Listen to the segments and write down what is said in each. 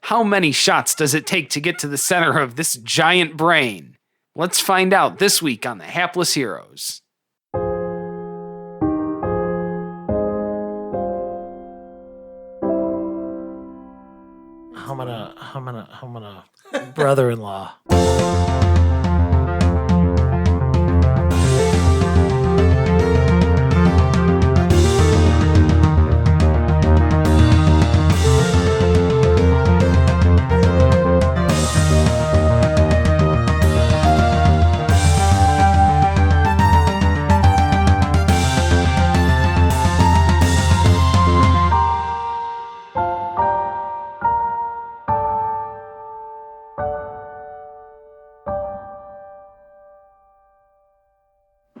How many shots does it take to get to the center of this giant brain? Let's find out this week on the Hapless Heroes. I'm gonna brother-in-law.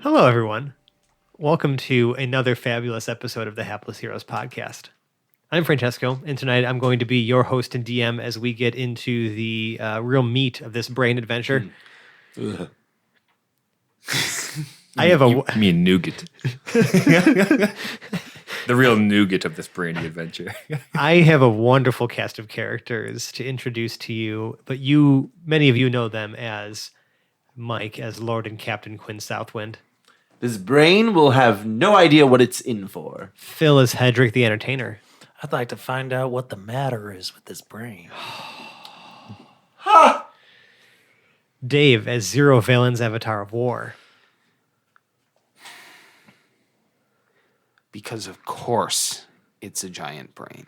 Hello, everyone. Welcome to another fabulous episode of the Hapless Heroes podcast. I'm Francesco, and tonight I'm going to be your host and DM as we get into the real meat of this brain adventure. I have You mean nougat. The real nougat of this brainy adventure. I have a wonderful cast of characters to introduce to you, but many of you know them as Mike, as Lord and Captain Quinn Southwind. This brain will have no idea what it's in for. Phil as Hedrick the Entertainer. I'd like to find out what the matter is with this brain. Dave as Zero Valen's Avatar of War. Because of course, it's a giant brain.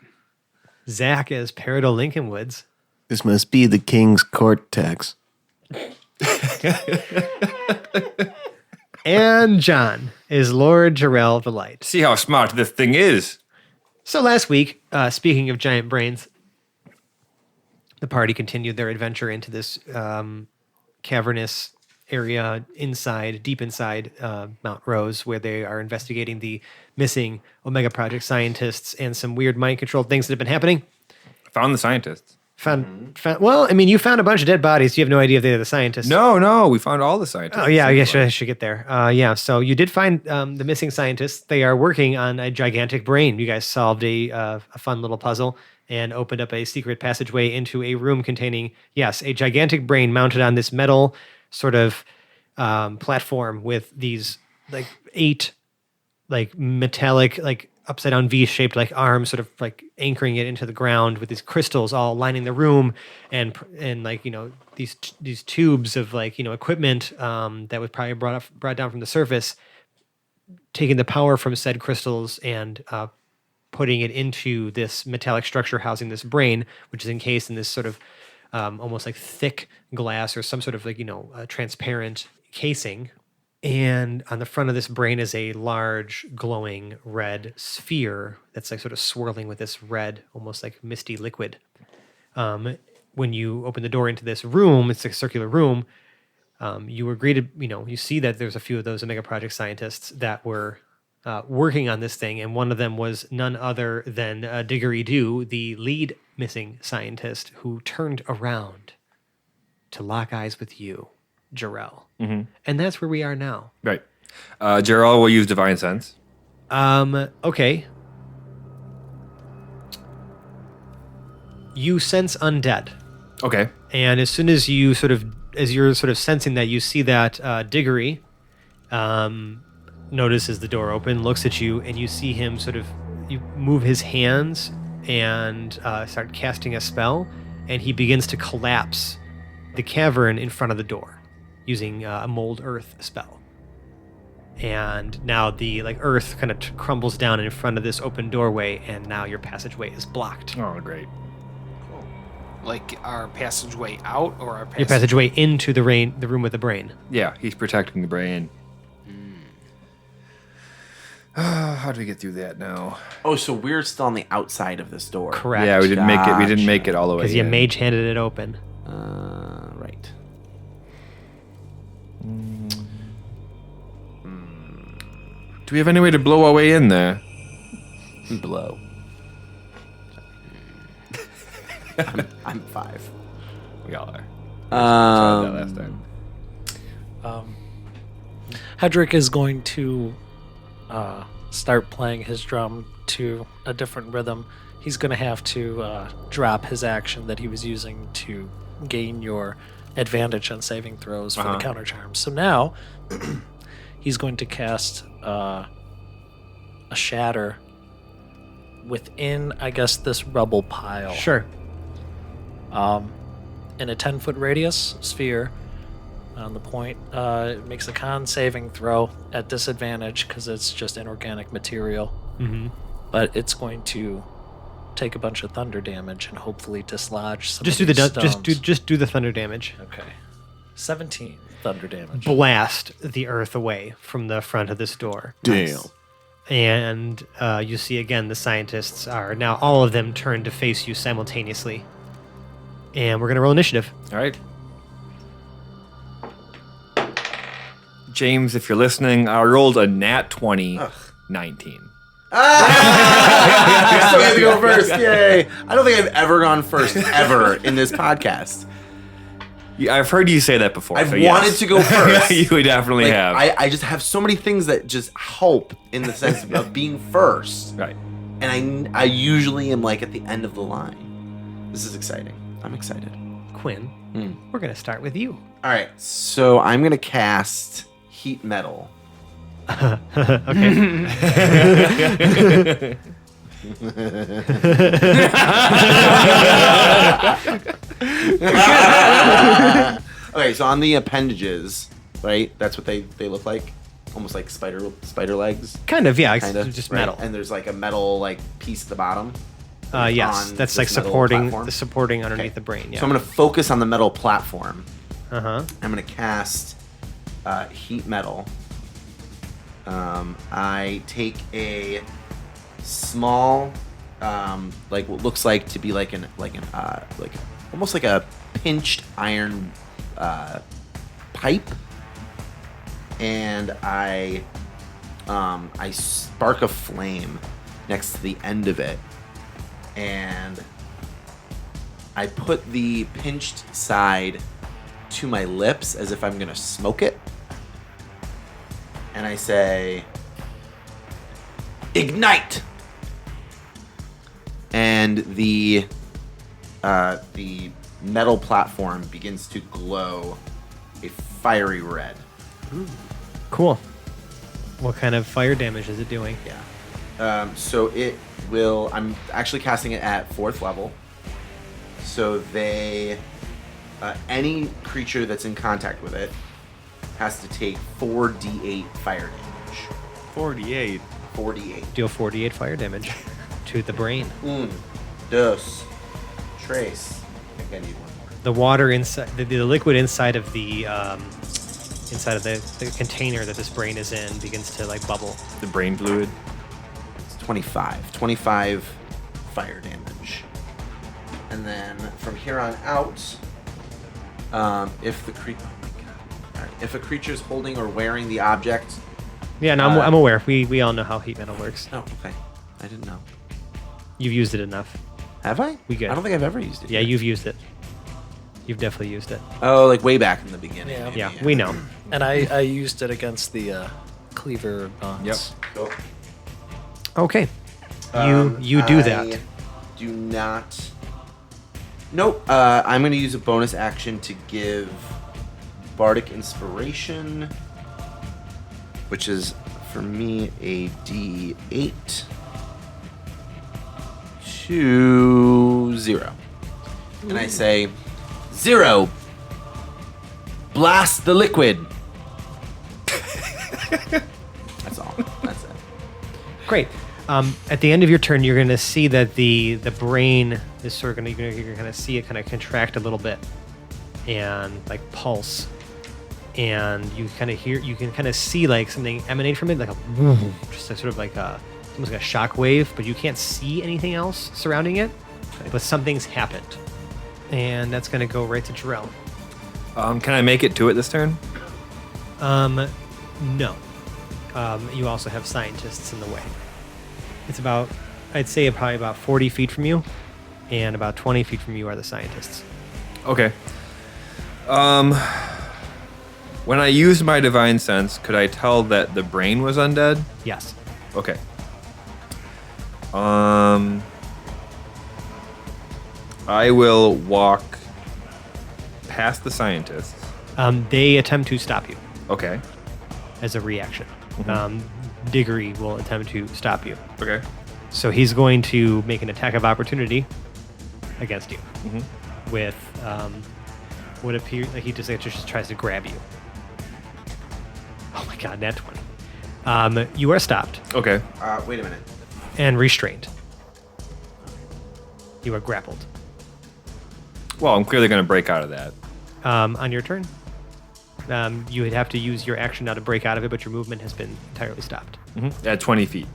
Zach as Peridot Lincolnwoods. This must be the king's cortex. And John is Lord Jarrell the Light. See how smart this thing is. So last week, speaking of giant brains, the party continued their adventure into this cavernous area deep inside Mount Rose, where they are investigating the missing Omega Project scientists and some weird mind-controlled things that have been happening. Found the scientists. Well, I mean, you found a bunch of dead bodies. You have no idea if they're the scientists. No, we found all the scientists. Oh, yeah, I guess I should get there. So you did find the missing scientists. They are working on a gigantic brain. You guys solved a fun little puzzle and opened up a secret passageway into a room containing, a gigantic brain mounted on this metal sort of platform with these, 8, metallic, upside down V-shaped arms sort of anchoring it into the ground with these crystals all lining the room and these tubes of equipment that was probably brought down from the surface, taking the power from said crystals and putting it into this metallic structure housing this brain, which is encased in this sort of almost thick glass or some sort of transparent casing. And on the front of this brain is a large glowing red sphere that's sort of swirling with this red, almost misty liquid. When you open the door into this room, it's a circular room. You were greeted, you see that there's a few of those Omega Project scientists that were working on this thing. And one of them was none other than Diggery-Doo, the lead missing scientist who turned around to lock eyes with you, Jarrell. Mm-hmm. And that's where we are now. Right. Jarrell will use Divine Sense. Okay. You sense undead. Okay. And as soon as you're sensing that, you see that Diggory notices the door open, looks at you, and you see him you move his hands and start casting a spell, and he begins to collapse the cavern in front of the door using a mold earth spell. And now the earth kind of crumbles down in front of this open doorway, and now your passageway is blocked. Oh, great. Our passageway out or our Your passageway into the room with the brain. Yeah, he's protecting the brain. How do we get through that now? Oh, so we're still on the outside of this door. Correct. Yeah, we didn't make it. We didn't make it all the way. Because you mage handed it open. Right. Do we have any way to blow our way in there? Blow. I'm 5. We all are. Tried that last time. Hedrick is going to start playing his drum to a different rhythm he's going to have to drop his action that he was using to gain your advantage on saving throws for the counter charms. So now he's going to cast a shatter within, I guess, this rubble pile. Sure. In a 10-foot radius sphere on the point. It makes a con saving throw at disadvantage because it's just inorganic material. Mm-hmm. But it's going to take a bunch of thunder damage and hopefully dislodge some Just of do these the stones. just do the thunder damage. Okay. 17 thunder damage. Blast the earth away from the front of this door. Damn. And you see again the scientists are now all of them turned to face you simultaneously. And we're gonna roll initiative. All right. James, if you're listening, I rolled a nat 20, 19. I still have to go first. Yay. I don't think I've ever gone first, ever, in this podcast. Yeah, I've heard you say that before. I've so wanted yes. to go first. You definitely Like, have. I just have so many things that just help in the sense of being first. Right. And I usually am like at the end of the line. This is exciting. I'm excited. Quinn, we're gonna start with you. All right. So I'm going to cast Heat Metal. Okay. Okay, so on the appendages, right? That's what they look like. Almost like spider legs. Kind of, yeah. It's Kind of. just right? metal. And there's like a metal like piece at the bottom. Yes, on that's this like metal supporting platform. the supporting underneath Okay. the brain. Yeah. So I'm going to focus on the metal platform. Uh-huh. I'm going to cast Heat Metal. I take a small, like what looks like to be like almost like a pinched iron pipe, and I spark a flame next to the end of it, and I put the pinched side to my lips as if I'm gonna smoke it, and I say, "Ignite!" And the metal platform begins to glow a fiery red. Cool. What kind of fire damage is it doing? Yeah. So it will. I'm actually casting it at 4th level. So they, any creature that's in contact with it, has to take 4d8 fire damage. 48. 4d8. Deal 48 fire damage to the brain. Dos. Trace. I think I need one more. The water inside, the liquid inside of the container that this brain is in begins to like bubble. The brain fluid. It's 25. 25 fire damage. And then from here on out, if a creature is holding or wearing the object. Yeah, no, I'm aware. We all know how heat metal works. Oh, okay. I didn't know. You've used it enough. Have I? We good. I don't think I've ever used it. Yeah, yet. you've used it. You've definitely used it. Oh, like way back in the beginning. Yeah. maybe, Yeah, we know. And I used it against the cleaver bonds. Yep. Cool. Okay. You do I that. Do not. Nope. I'm going to use a bonus action to give Bardic Inspiration, which is for me a D8 to 0. And I say, 0. Blast the liquid. That's all. That's it. Great. At the end of your turn, you're going to see that the brain is sort of going to you're going to see it kind of contract a little bit and like pulse, and you kind of hear, you can kind of see like something emanate from it, like a just a sort of like a almost like a shock wave, but you can't see anything else surrounding it. But something's happened, and that's going to go right to Jarrell. Can I make it to it this turn? No. You also have scientists in the way. It's about, I'd say probably about 40 feet from you, and about 20 feet from you are the scientists. Okay. When I used my divine sense, could I tell that the brain was undead? Yes. Okay. I will walk past the scientists. They attempt to stop you Okay. as a reaction. Diggory will attempt to stop you. Okay. So he's going to make an attack of opportunity against you with what appears like he just tries to grab you. Oh my god, nat 20. You are stopped Okay. Wait a minute. and restrained. You are grappled. Well, I'm clearly going to break out of that. On your turn, you would have to use your action now to break out of it, but your movement has been entirely stopped. At 20 feet.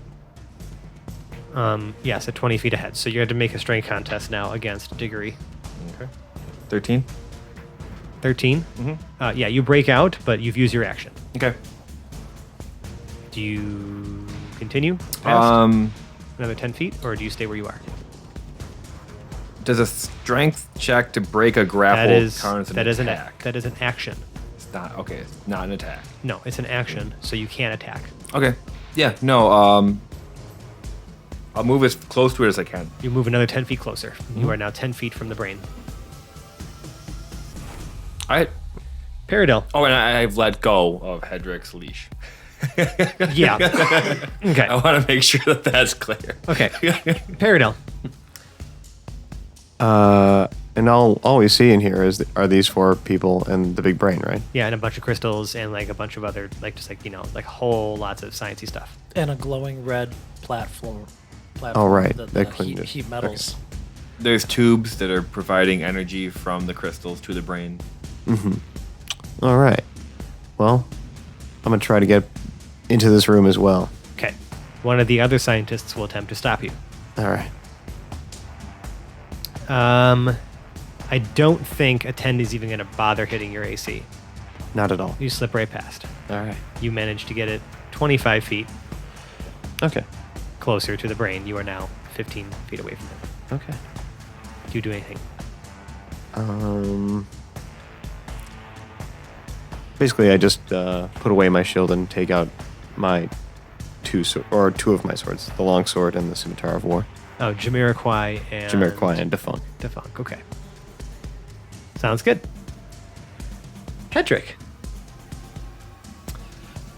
Yes, at 20 feet ahead. So you have to make a strength contest now against Diggory. Okay. 13. 13. Yeah, you break out, but you've used your action. Okay. Do you continue past another 10 feet, or do you stay where you are? Does a strength check to break a grapple count as an attack? That is an action. It's not okay. It's not an attack. No, it's an action, so you can't attack. Okay. Yeah. No. I'll move as close to it as I can. You move another 10 feet closer. You are now 10 feet from the brain. All right. Paradil. Oh, and I've let go of Hedrick's leash. Yeah. Okay. I want to make sure that that's clear. Okay. Paradil. And all we see in here are these 4 people and the big brain, right? Yeah, and a bunch of crystals and like a bunch of other like whole lots of sciencey stuff. And a glowing red platform. Oh, right. The That couldn't just- heat metals. There's tubes that are providing energy from the crystals to the brain. All right. Well, I'm going to try to get into this room as well. Okay. One of the other scientists will attempt to stop you. All right. I don't think a 10 is even going to bother hitting your AC. Not at all. You slip right past. All right. You manage to get it 25 feet Okay. closer to the brain. You are now 15 feet away from it. Okay. Do you do anything? Basically, I just put away my shield and take out my two of my swords, the longsword and the scimitar of war. Oh, Jamiroquai and... Jamiroquai and Defunct. Defunct, okay. Sounds good. Hedrick.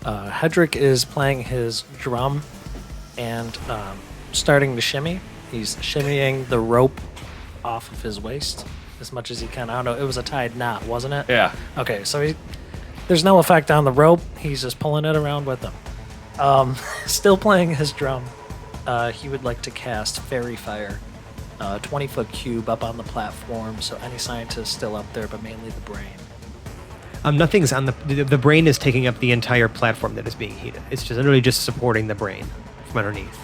Hedrick is playing his drum and starting to shimmy. He's shimmying the rope off of his waist as much as he can. I don't know. It was a tied knot, wasn't it? Yeah. Okay, so there's no effect on the rope. He's just pulling it around with him. Still playing his drum. He would like to cast Fairy Fire, 20-foot cube up on the platform, so any scientist still up there, but mainly the brain. Nothing's on the brain is taking up the entire platform that is being heated. It's just literally just supporting the brain from underneath.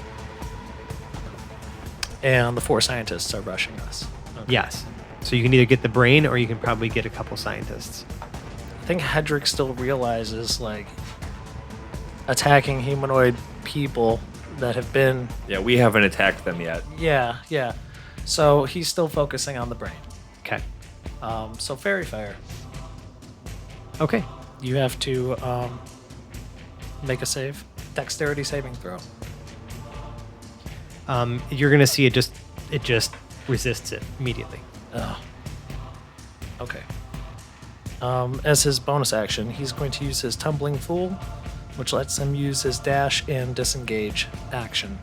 And the 4 scientists are rushing us. Okay. Yes. So you can either get the brain or you can probably get a couple scientists. I think Hedrick still realizes, like, attacking humanoid people that have been... Yeah, we haven't attacked them yet. Yeah. So he's still focusing on the brain. Okay. So Fairy Fire. Okay. You have to make a save. Dexterity saving throw. You're gonna see it just resists it immediately. Oh. Okay. As his bonus action, he's going to use his Tumbling Fool, which lets him use his dash and disengage action.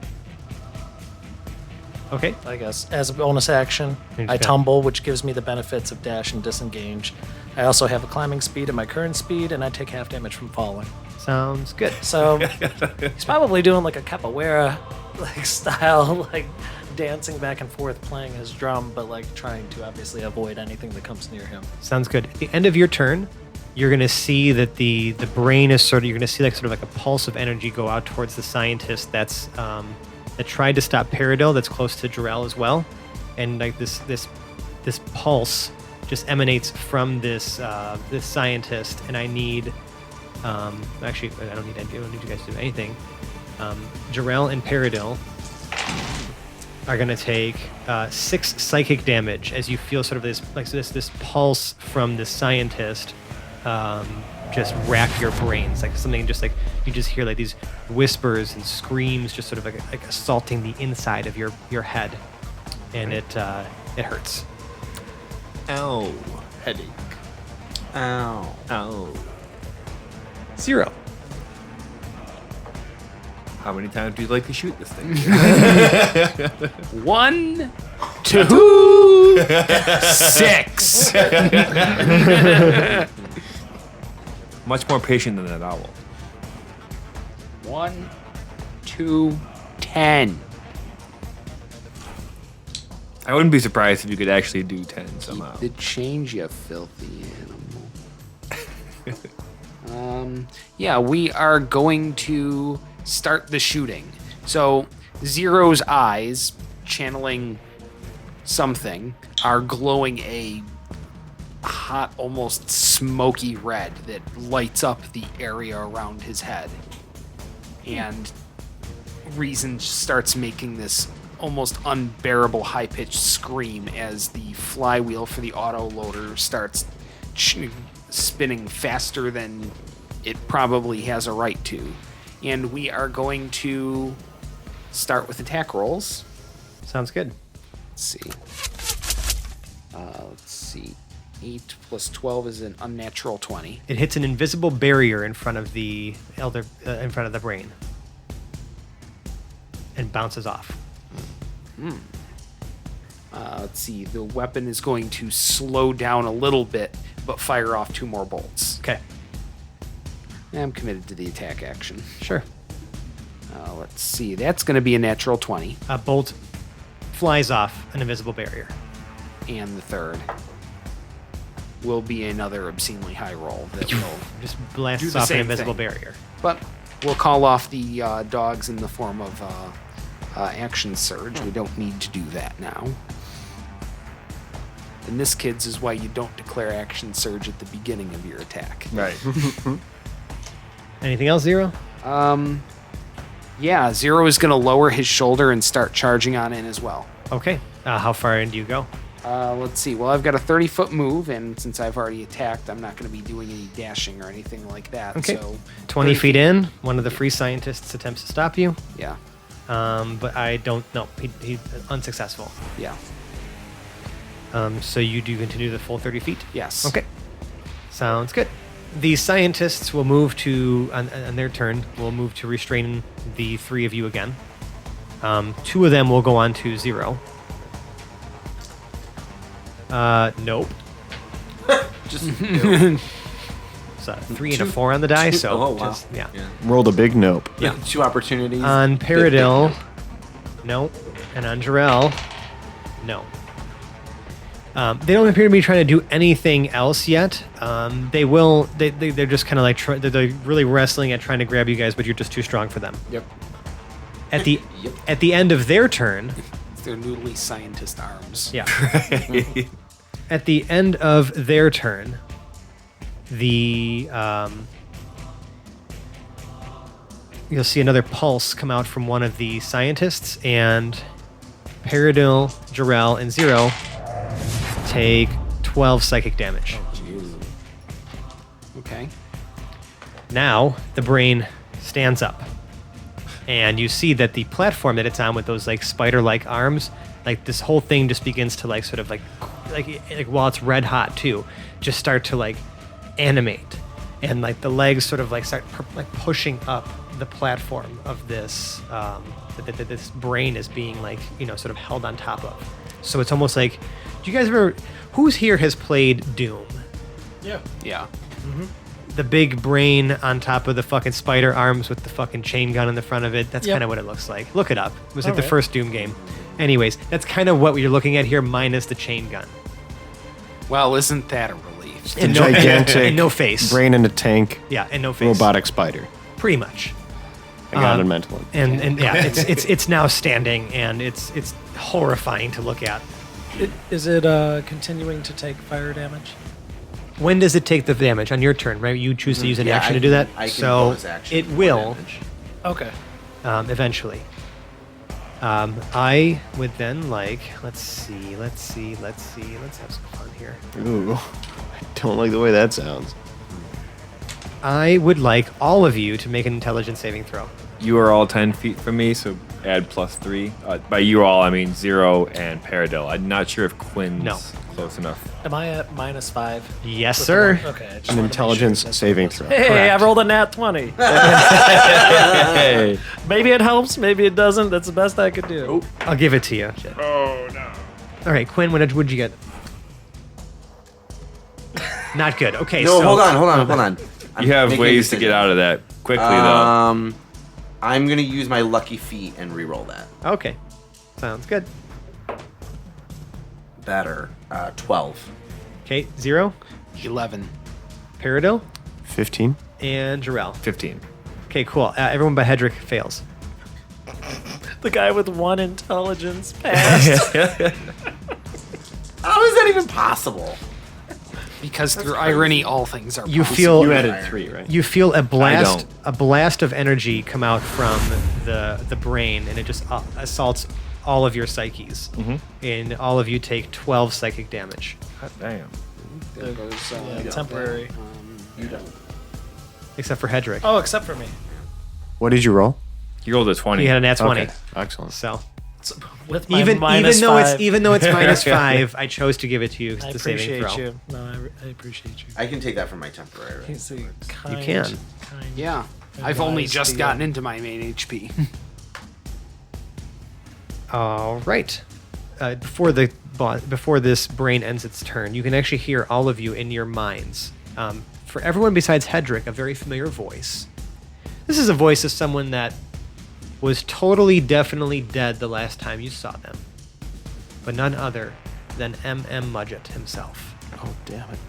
Okay. I guess as a bonus action, You're just I gonna- tumble, which gives me the benefits of dash and disengage. I also have a climbing speed at my current speed, and I take half damage from falling. Sounds good. So he's probably doing like a capoeira like style, like dancing back and forth, playing his drum, but like trying to obviously avoid anything that comes near him. Sounds good. At the end of your turn, you're gonna see that the brain is you're gonna see like a pulse of energy go out towards the scientist that tried to stop Paradil, that's close to Jarrell as well, and like this pulse just emanates from this scientist, and I need actually I don't need you guys to do anything. Jarrell and Paradil are going to take 6 psychic damage as you feel sort of this pulse from the scientist just rack your brains, like something just like you just hear like these whispers and screams just sort of like assaulting the inside of your head, and it hurts. Ow. Headache. Ow. Ow. 0. How many times do you like to shoot this thing? 1, 2, 6. Much more patient than that owl. 1, 2, 10. I wouldn't be surprised if you could actually do 10 somehow. The change, you filthy animal. Yeah, we are going to start the shooting. So Zero's eyes, channeling something, are glowing a hot, almost smoky red that lights up the area around his head. And Reason starts making this almost unbearable high-pitched scream as the flywheel for the autoloader starts spinning faster than it probably has a right to. And we are going to start with attack rolls. Sounds good. Let's see. 8 plus 12 is an unnatural 20. It hits an invisible barrier in front of the in front of the brain, and bounces off. Let's see. The weapon is going to slow down a little bit, but fire off 2 more bolts. Okay, I'm committed to the attack action. sure. Let's see. That's going to be a natural 20. A bolt flies off an invisible barrier. And the third will be another obscenely high roll that will Just do blasts the off an same invisible thing. barrier. But we'll call off the dogs in the form of action surge. We don't need to do that now. And this, kids, is why you don't declare action surge at the beginning of your attack. Right. Anything else, Zero? Yeah, Zero is going to lower his shoulder and start charging on in as well. Okay. How far in do you go? Let's see. Well, I've got a 30-foot move, and since I've already attacked, I'm not going to be doing any dashing or anything like that. Okay. So 20 30 feet in, one of the free scientists attempts to stop you, Yeah. but I don't know. He's unsuccessful. Yeah. So you do continue the full 30 feet? Yes. Okay. Sounds good. The scientists will move to, on their turn, will move to restrain the 3 of you again. 2 of them will go on to 0. Nope. Just So 3 and a 4 on the die, so oh wow. just, yeah. Rolled a big nope. Yeah. 2 opportunities. On Paradil, no. And on Jarrell, no. They don't appear to be trying to do anything else yet. They will. They're just kind of like they're really wrestling at trying to grab you guys, but you're just too strong for them. Yep. At the Yep. at the end of their turn, It's their noodly scientist arms. yeah. At the end of their turn, the you'll see another pulse come out from one of the scientists, and Paradil, Jarrell, and Zero take 12 psychic damage. Okay. Now the brain stands up, and you see that the platform that it's on with those like spider-like arms, like this whole thing just begins to like sort of like while it's red hot too, just start to like animate, and like the legs sort of like start like pushing up the platform of this that this brain is being like sort of held on top of. So it's almost like, do you guys ever? Who's here has played Doom? Yeah. Yeah. The big brain on top of the fucking spider arms with the fucking chain gun in the front of it. That's Yep. kind of what it looks like. Look it up. It was like the Alright. first Doom game. Anyways, that's kind of what you're looking at here, minus the chain gun. Well, isn't that a relief? And Gigantic and no face. brain in a tank, Yeah, and no face. robotic spider. Pretty much. I got a mental one. And yeah, it's now standing, and it's horrifying to look at. Is it continuing to take fire damage? When does it take the damage? On your turn, right? You choose to use an Yeah, action I to do that. can- I can so bonus action it for will damage. Okay. eventually. I would then let's have some fun here. Ooh, I don't like the way that sounds. I would like all of you to make an intelligence saving throw. You are all 10 feet from me, so add +3. By you all, I mean 0 and Paradil. I'm not sure if Quinn's... No. close enough. Am I at -5? Yes, With sir. the one- Okay. I just An wanted to make intelligence sure that's saving what it throw. was. Hey, Correct. I rolled a nat 20. Hey. Maybe it helps. Maybe it doesn't. That's the best I could do. I'll give it to you. Oh no. All right, Quinn, what'd you get? Not good. Okay, No, so hold on. You have ways to get out of that quickly, though. I'm gonna use my lucky feet and re-roll that. Okay, sounds good. Better. 12. Okay, 0, 11. Paradil, 15. and Jarrell. 15. Okay, cool. Everyone but Hedrick fails. The guy with 1 intelligence passed. How is that even possible? Because through irony, all things are You possible. feel You added 3, right? you feel a blast don't. a blast of energy come out from the brain, and it just assaults all of your psyches, and all of you take 12 psychic damage, God damn. There goes, temporary. You don't. except for Hedrick. Oh, except for me. What did you roll? He rolled a 20. He had a nat 20. Okay, excellent. So With my even -5. though it's -5, I chose to give it to you. 'cause I it's a saving appreciate throw. you. No, I appreciate you. I can take that from my temporary. He's a kind, can. kind Yeah. I've only advised just to gotten into my main HP. All right. Before this brain ends its turn, you can actually hear all of you in your minds. For everyone besides Hedrick, a very familiar voice. This is a voice of someone that was totally, definitely dead the last time you saw them, but none other than M.M. Mudgett himself. Oh, damn it.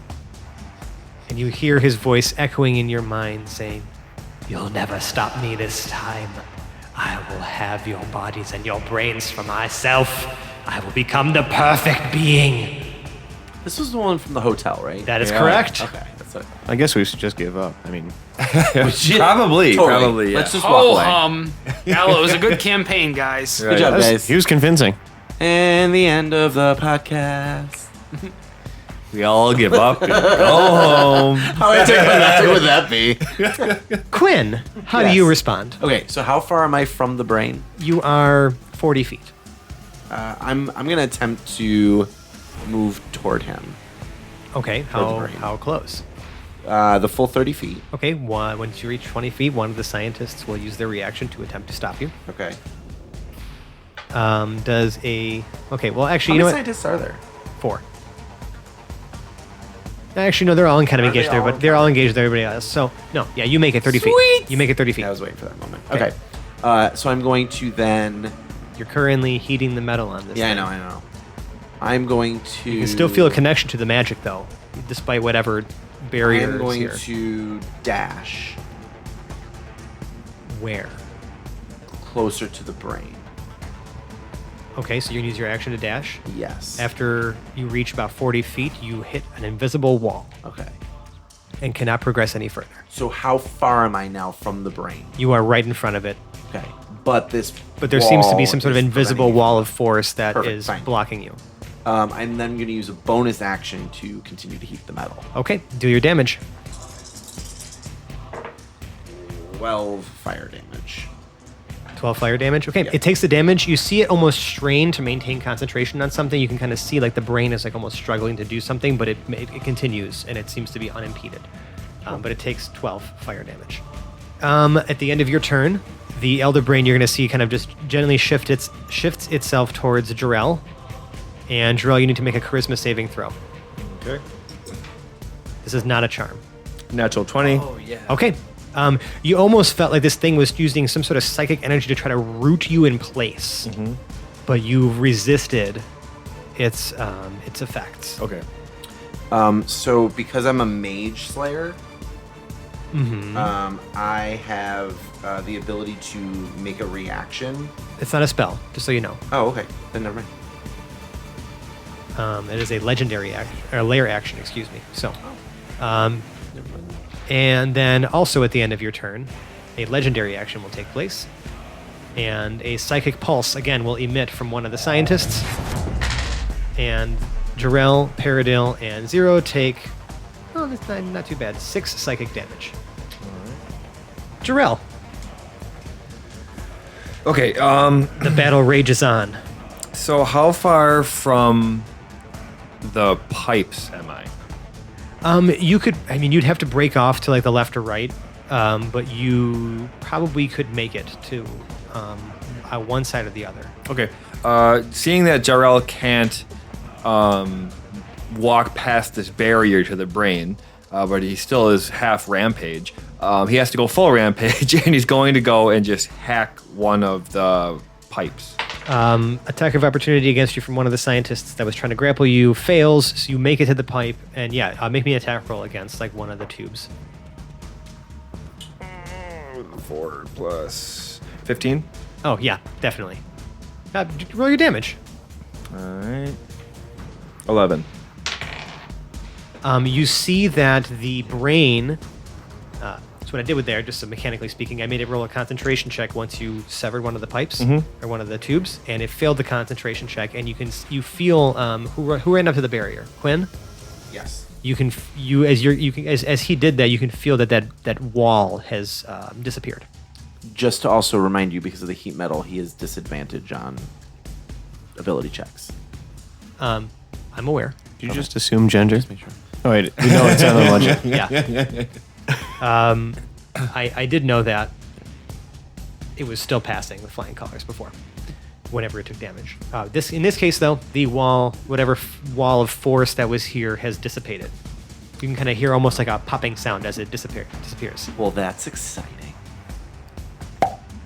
And you hear his voice echoing in your mind saying, "You'll never stop me this time. I will have your bodies and your brains for myself. I will become the perfect being." This was the one from the hotel, right? That is correct. Okay, that's it. I guess we should just give up. I mean, Probably. Probably, yeah. Let's just walk Oh, away. Al, it was a good campaign, guys. Right. Good job, guys. he was convincing. And the end of the podcast. We all give up and go home. How anticlimactic would that be? Quinn, how do Yes. you respond? Okay, so how far am I from the brain? You are 40 feet. I'm gonna attempt to move toward him. Okay, Toward the how brain. how close? The full 30 feet. Okay, once you reach 20 feet, one of the scientists will use their reaction to attempt to stop you. Okay. Okay, well, actually, How you know many what? scientists are there? 4. Actually, no, they're all kind of Are they engaged there, all but they're all engaged with everybody else. So, no, yeah, you make it 30 feet. You make it 30 feet. I was waiting for that moment. Okay. Okay. So I'm going to then. You're currently heating the metal on this. Yeah, thing. I know. I'm going to. You can still feel a connection to the magic, though, despite whatever barrier I'm is going here. to dash Where? closer to the brain. Okay, so you can use your action to dash. Yes. After you reach about 40 feet, you hit an invisible wall Okay. and cannot progress any further. So how far am I now from the brain? You are right in front of it, Okay. But this. but there seems to be wall some sort of is invisible preventing me wall of force that Perfect, is fine. blocking you. I'm then going to use a bonus action to continue to heat the metal. Okay, do your damage. 12 fire damage. 12 fire damage. Okay, Yeah. it takes the damage. You see it almost strain to maintain concentration on something. You can kind of see like the brain is like almost struggling to do something, but it continues and it seems to be unimpeded. But it takes 12 fire damage. At the end of your turn, the elder brain you're going to see kind of just gently shifts itself towards Jarrell. And Jarrell, you need to make a charisma saving throw. Okay. This is not a charm. Natural 20. Oh, yeah. Okay. You almost felt like this thing was using some sort of psychic energy to try to root you in place, but you resisted its effects. Okay. So because I'm a mage slayer, I have the ability to make a reaction. It's not a spell, just so you know. Oh, okay. Then never mind. It is a legendary action, or layer action, excuse me. So, and then also at the end of your turn, a legendary action will take place, and a psychic pulse again will emit from one of the scientists. And Jarrell, Paradil, and Zero take, oh, that's not too bad, 6 psychic damage. Jarrell, Okay. the battle rages on. So how far from the pipes am I? You could. I mean, you'd have to break off to like the left or right, but you probably could make it to one side or the other. Okay. Seeing that Jarrell can't walk past this barrier to the brain, but he still is half rampage, he has to go full rampage, and he's going to go and just hack one of the pipes. Attack of opportunity against you from one of the scientists that was trying to grapple you fails, so you make it to the pipe, and make me an attack roll against like one of the tubes. 4 plus 15. Oh yeah, definitely. Roll your damage. All right. 11. You see that the brain. That's what I did with there, just so mechanically speaking. I made it roll a concentration check once you severed one of the pipes or one of the tubes, and it failed the concentration check. And you feel who ran up to the barrier? Quinn. Yes. As he did that, you can feel that wall has disappeared. Just to also remind you, because of the heat metal, he has disadvantage on ability checks. I'm aware. Did you just assume gender? Just make sure. Oh, wait. We know it's on the legend. Yeah. I did know that it was still passing with flying colors before, whenever it took damage. In this case, though, the wall, wall of force that was here has dissipated. You can kind of hear almost like a popping sound as it disappears. Well, that's exciting.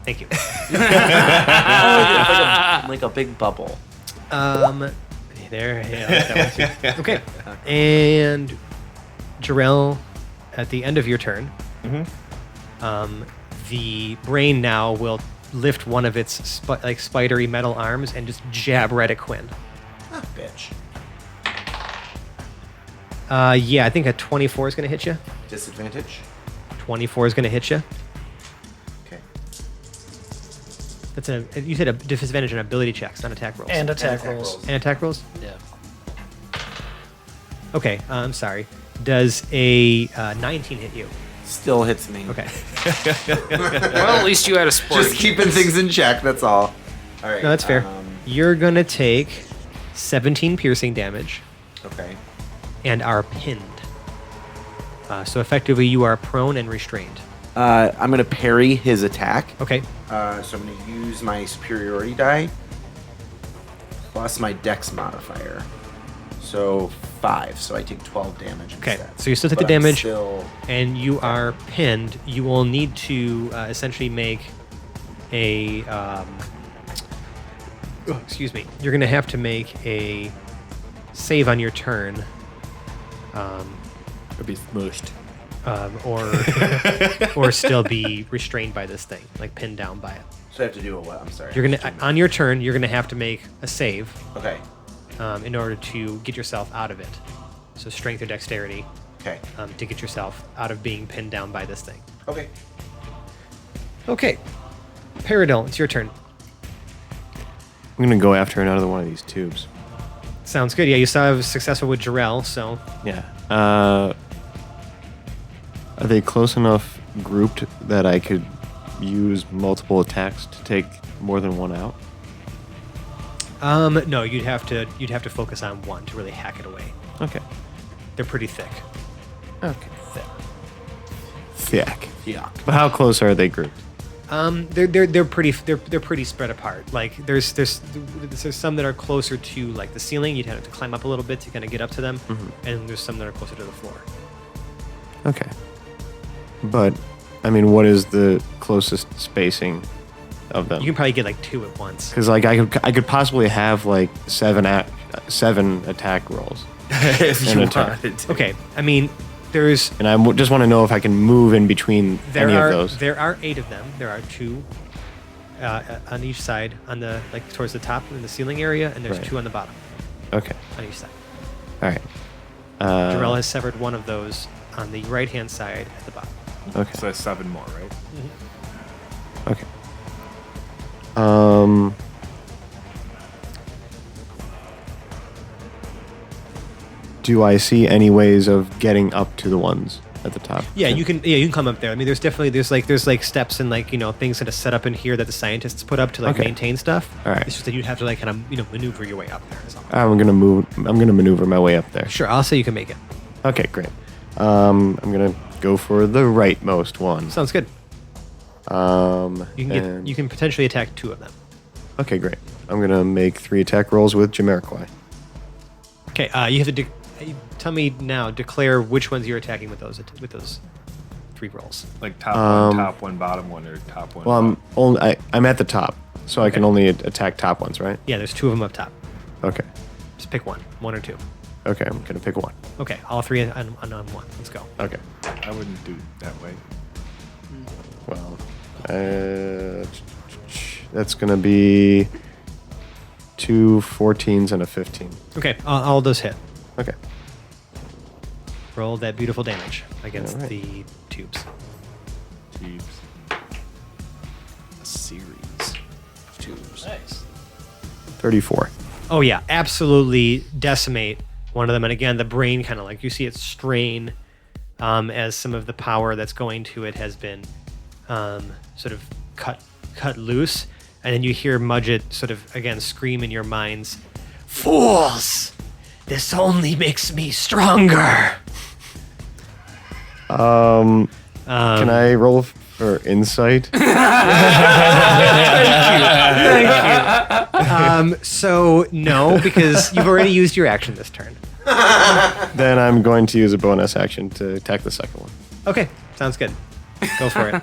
Thank you. Like a big bubble. There. Yeah, that one too. Okay. And Jarrell, at the end of your turn, the brain now will lift one of its spidery metal arms and just jab right at Quinn. Ah, bitch. Yeah, I think a 24 is going to hit you. Disadvantage. 24 is going to hit you. Okay. You said a disadvantage on ability checks, not attack rolls. And attack rolls. And attack rolls? Yeah. Okay, I'm sorry. Does a 19 hit you? Still hits me. Okay. Well, at least you had a sport. Just keeping things in check. That's all. All right. No, that's fair. You're going to take 17 piercing damage Okay. and are pinned. So effectively, you are prone and restrained. I'm gonna parry his attack. Okay. So I'm gonna use my superiority die plus my dex modifier. So 5. So I take 12 damage Okay. instead. So you still take But the I'm damage, still- and you are pinned. You will need to essentially make a. Excuse me. You're going to have to make a save on your turn. It'd be smushed. Or still be restrained by this thing, like pinned down by it. So I have to do a what? I'm sorry. You're gonna on your turn. You're gonna have to make a save Okay. in order to get yourself out of it. So strength or dexterity Okay. to get yourself out of being pinned down by this thing. Okay. Okay, Paradil, it's your turn. I'm going to go after another one of these tubes. Sounds good. Yeah, you saw I was successful with Jarrell, so Yeah. Are they close enough grouped that I could use multiple attacks to take more than one out? no, you'd have to focus on one to really hack it away. Okay. They're pretty thick. Okay. Thick. Yeah. But how close are they grouped? They're pretty spread apart. Like there's some that are closer to like the ceiling. You'd have to climb up a little bit to kind of get up to them, and there's some that are closer to the floor. Okay. But, I mean, what is the closest spacing of them? You can probably get like 2 at once. Because, like, I could possibly have, like, 7 attack rolls. If in you a turn. wanted to. Okay, I mean, there's And I just want to know if I can move in between any of those. there are 8 of them. There are 2 on each side, on the like towards the top in the ceiling area, and there's Right. 2 on the bottom Okay. on each side. All right. Jarrell has severed one of those on the right hand side at the bottom. Okay. So that's 7 more, right? Okay. Do I see any ways of getting up to the ones at the top. Yeah, you can. Yeah, you can climb up there. I mean, there's like steps and like things that are set up in here that the scientists put up to like Okay. maintain stuff. All right. It's just that you have to like kind of maneuver your way up there. Is all. I'm gonna maneuver my way up there. Sure, I'll say you can make it. Okay, great. I'm gonna go for the rightmost one. Sounds good. You can potentially attack 2 of them. Okay, great. I'm gonna make 3 attack rolls with Jamiroquai. Okay, you have to tell me now. Declare which ones you're attacking with those 3 rolls. Like top one, bottom one, or top one. Well, I'm at the top, so I can only attack top ones, right? Yeah, there's 2 of them up top. Okay. Just pick one or 2. Okay, I'm gonna pick one. Okay, all 3 on 1. Let's go. Okay. I wouldn't do that way. Well, that's gonna be 2 14s and a 15. Okay, all those hit. Okay. Roll that beautiful damage against Alright. the tubes. Jeeps. A series of tubes. Nice. 34. Oh yeah, absolutely decimate one of them. And again, the brain kind of like you see it strain as some of the power that's going to it has been sort of cut loose. And then you hear Mudget sort of again scream in your minds, "Fools! This only makes me stronger." Can I roll for insight? So no, because you've already used your action this turn. Then I'm going to use a bonus action to attack the second one. Okay, sounds good. Go for it.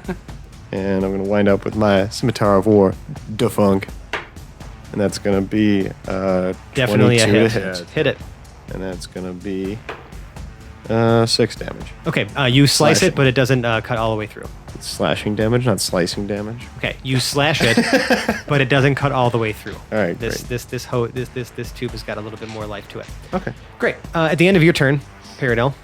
And I'm going to wind up with my Scimitar of War, Defunk. And that's going to be Definitely a 22 hit. to hit. Hit it. And that's going to be 6 damage. Okay, you slice Slashing. it, but it doesn't cut all the way through. It's slashing damage, not slicing damage. Okay, you slash it, but it doesn't cut all the way through. All right, This great. this tube has got a little bit more life to it. Okay. Great. At the end of your turn, Paradel,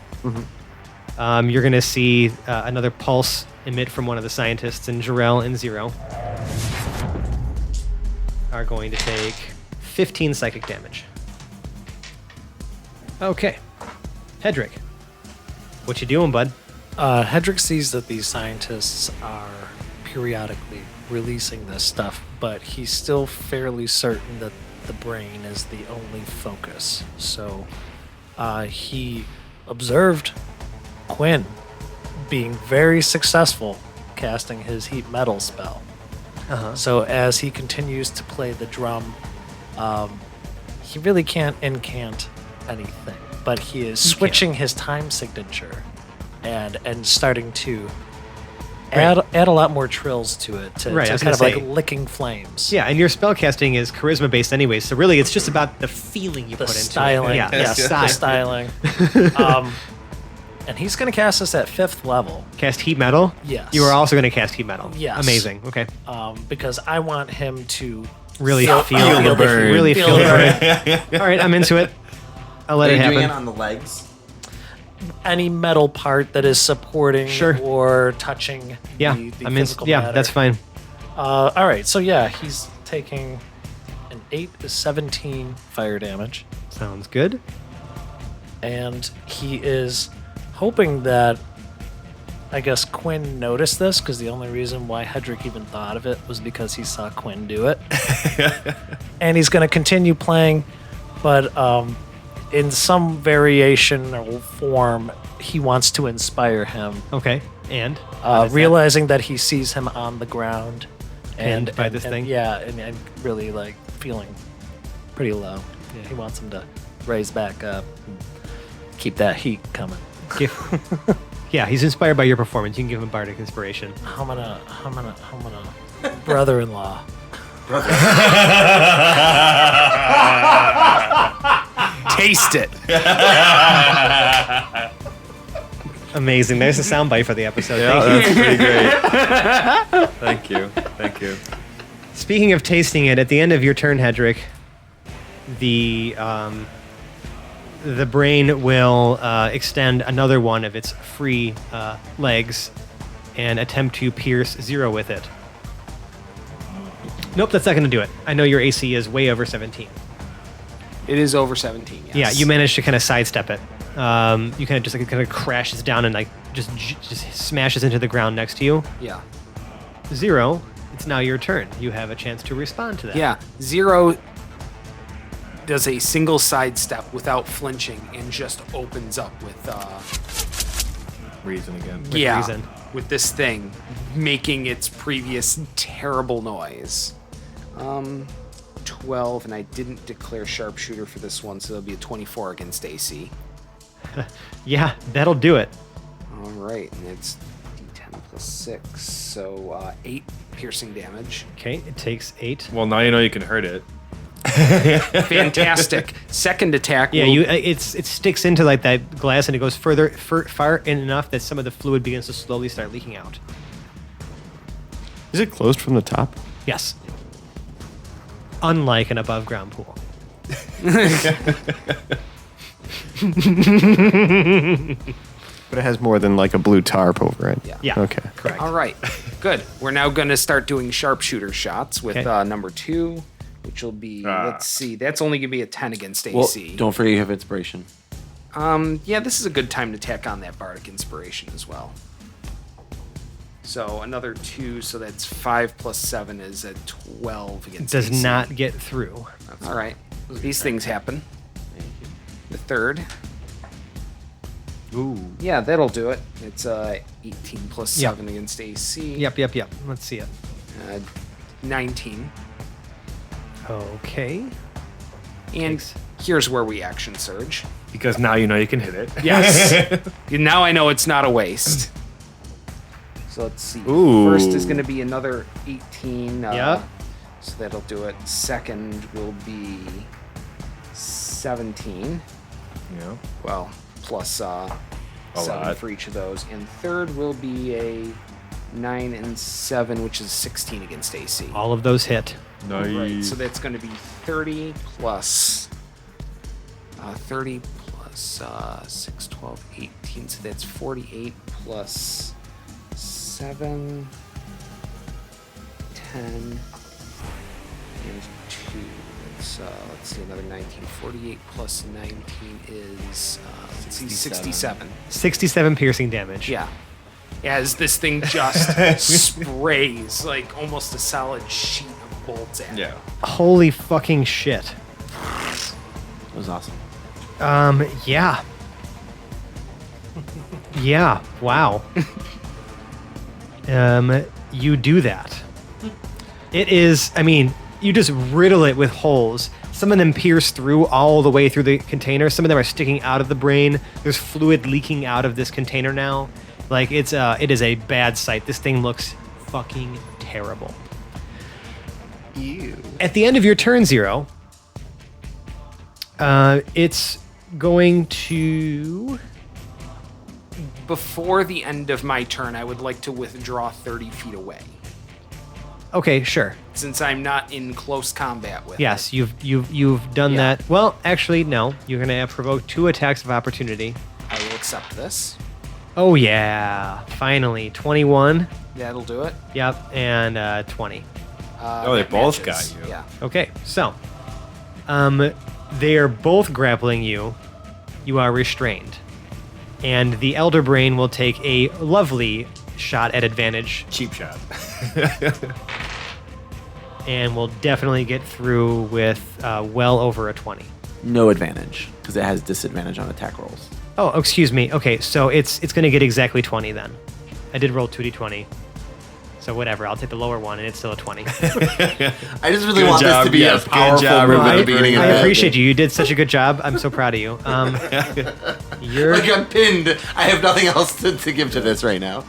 you're going to see another pulse emit from one of the scientists, and Jarrell and Zero are going to take 15 psychic damage. Okay. Hedrick, what you doing, bud? Hedrick sees that these scientists are periodically releasing this stuff, but he's still fairly certain that the brain is the only focus. So he observed Quinn being very successful casting his heat metal spell. So as he continues to play the drum, he really can't incant anything, but he is switching his time signature and starting to add a lot more trills to it to, Right, I to was kind of gonna like say- licking flames. Yeah, and your spellcasting is charisma based anyway, so really it's just about the feeling you The put into styling, it. Yeah, yes, the the style. styling. And he's going to cast this at 5th level. Cast heat metal? Yes. You are also going to cast heat metal. Yes. Amazing. Okay. Because I want him to Really feel feel the burn. Really Feel feel the the burn. All right, I'm into it. I'll let Are it you happen. doing it on the legs? any metal part that is supporting Sure. or touching Yeah, the I mean, physical yeah, matter. that's fine. All right, so yeah, he's taking an 8 to 17 fire damage, Sounds good. and he is hoping that, I guess, Quinn noticed this, because the only reason why Hedrick even thought of it was because he saw Quinn do it. And he's going to continue playing, but in some variation or form, he wants to inspire him, Okay, and realizing that he sees him on the ground. Pinned by this thing? Yeah, and really like feeling pretty low. Yeah. He wants him to raise back up, and keep that heat coming. yeah, he's inspired by your performance. You can give him bardic inspiration. I'm gonna, brother-in-law. Taste it. Amazing. There's a soundbite for the episode. Yeah, Thank you. that's pretty great. Thank you. Thank you. Speaking of tasting it, at the end of your turn, Hedrick, the brain will extend another one of its free legs and attempt to pierce Zero with it. Nope, that's not going to do it. I know your AC is way over 17. It is over 17. Yes. Yeah, you managed to kind of sidestep it. You kind of just like it kind of crashes down and like just smashes into the ground next to you. Yeah. Zero, it's now your turn. You have a chance to respond to that. Yeah. Zero does a single sidestep without flinching and just opens up with Reason again. reason. with this thing making its previous terrible noise. 12, and I didn't declare sharpshooter for this one, so it'll be a 24 against AC. Yeah, that'll do it. All right, and it's D10 plus 6, so 8 piercing damage. Okay, it takes 8. Well, now you know you can hurt it. Fantastic. Second attack. Yeah, will- it sticks into like that glass, and it goes far in enough that some of the fluid begins to slowly start leaking out. Is it closed from the top? Yes. Unlike an above ground pool. But it has more than like a blue tarp over it. Yeah. Yeah. Okay. Correct. All right, good. We're now going to start doing sharpshooter shots with Okay. number 2, which will be, Ah. let's see, that's only going to be a 10 against Well, AC. don't forget you have inspiration. Yeah, this is a good time to tack on that bardic inspiration as well. So another 2, so that's 5 plus 7 is a 12 against Does AC. not get through. All right, these things happen. The third. Ooh. Yeah, that'll do it. It's 18 plus Yep. 7 against AC. Yep. Let's see it. 19. Okay. And here's where we action surge. Because now you know you can hit it. Yes. Now I know it's not a waste. So let's see. Ooh. First is going to be another 18. Yeah. So that'll do it. Second will be 17. Yeah. Well, plus 7 lot. for each of those. And third will be a 9 and 7, which is 16 against AC. All of those hit. Nice. Right, so that's going to be 30 plus 6, 12, 18. So that's 48 plus 7, 10, and 2. It's, let's see, another 19. 48 plus 19 is, let's see, 67. 67 piercing damage. Yeah. As this thing just sprays like almost a solid sheet of bolts at it. Yeah. Holy fucking shit. That was awesome. Yeah. Yeah. Wow. You do that. It is, I mean, you just riddle it with holes. Some of them pierce through all the way through the container. Some of them are sticking out of the brain. There's fluid leaking out of this container now. Like it is a bad sight. This thing looks fucking terrible. Ew. At the end of your turn, Zero, it's going to. Before the end of my turn, I would like to withdraw 30 feet away. Okay, sure. Since I'm not in close combat with Yes, it. you've done Yeah. that. Well, actually, no. You're gonna provoke 2 attacks of opportunity. I will accept this. Oh yeah! Finally, 21. That'll do it. Yep, and 20. They That both matches. got you. Yeah. Okay, so, they are both grappling you. You are restrained, and the Elder Brain will take a lovely shot at advantage, Cheap shot. and will definitely get through with well over a 20. No advantage because it has disadvantage on attack rolls. Oh, excuse me. Okay, so it's going to get exactly 20 then. I did roll 2d20. So whatever, I'll take the lower one and it's still a 20. I just really Good want job, this to be yes, a good powerful job, move at I, the beginning of I that. appreciate you. You did such a good job. I'm so proud of you. You're Like I'm pinned. I have nothing else to give to this right now.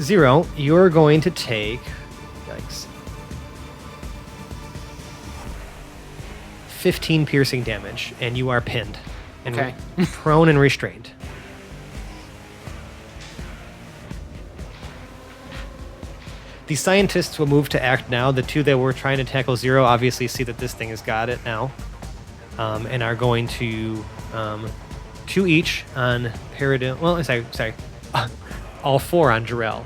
Zero. You're going to take. Yikes. 15 piercing damage, and you are pinned and Okay. prone and restrained. The scientists will move to act now. The 2 that were trying to tackle Zero obviously see that this thing has got it now, and are going to 2 each on Paradil. Well, sorry, all 4 on Jarrell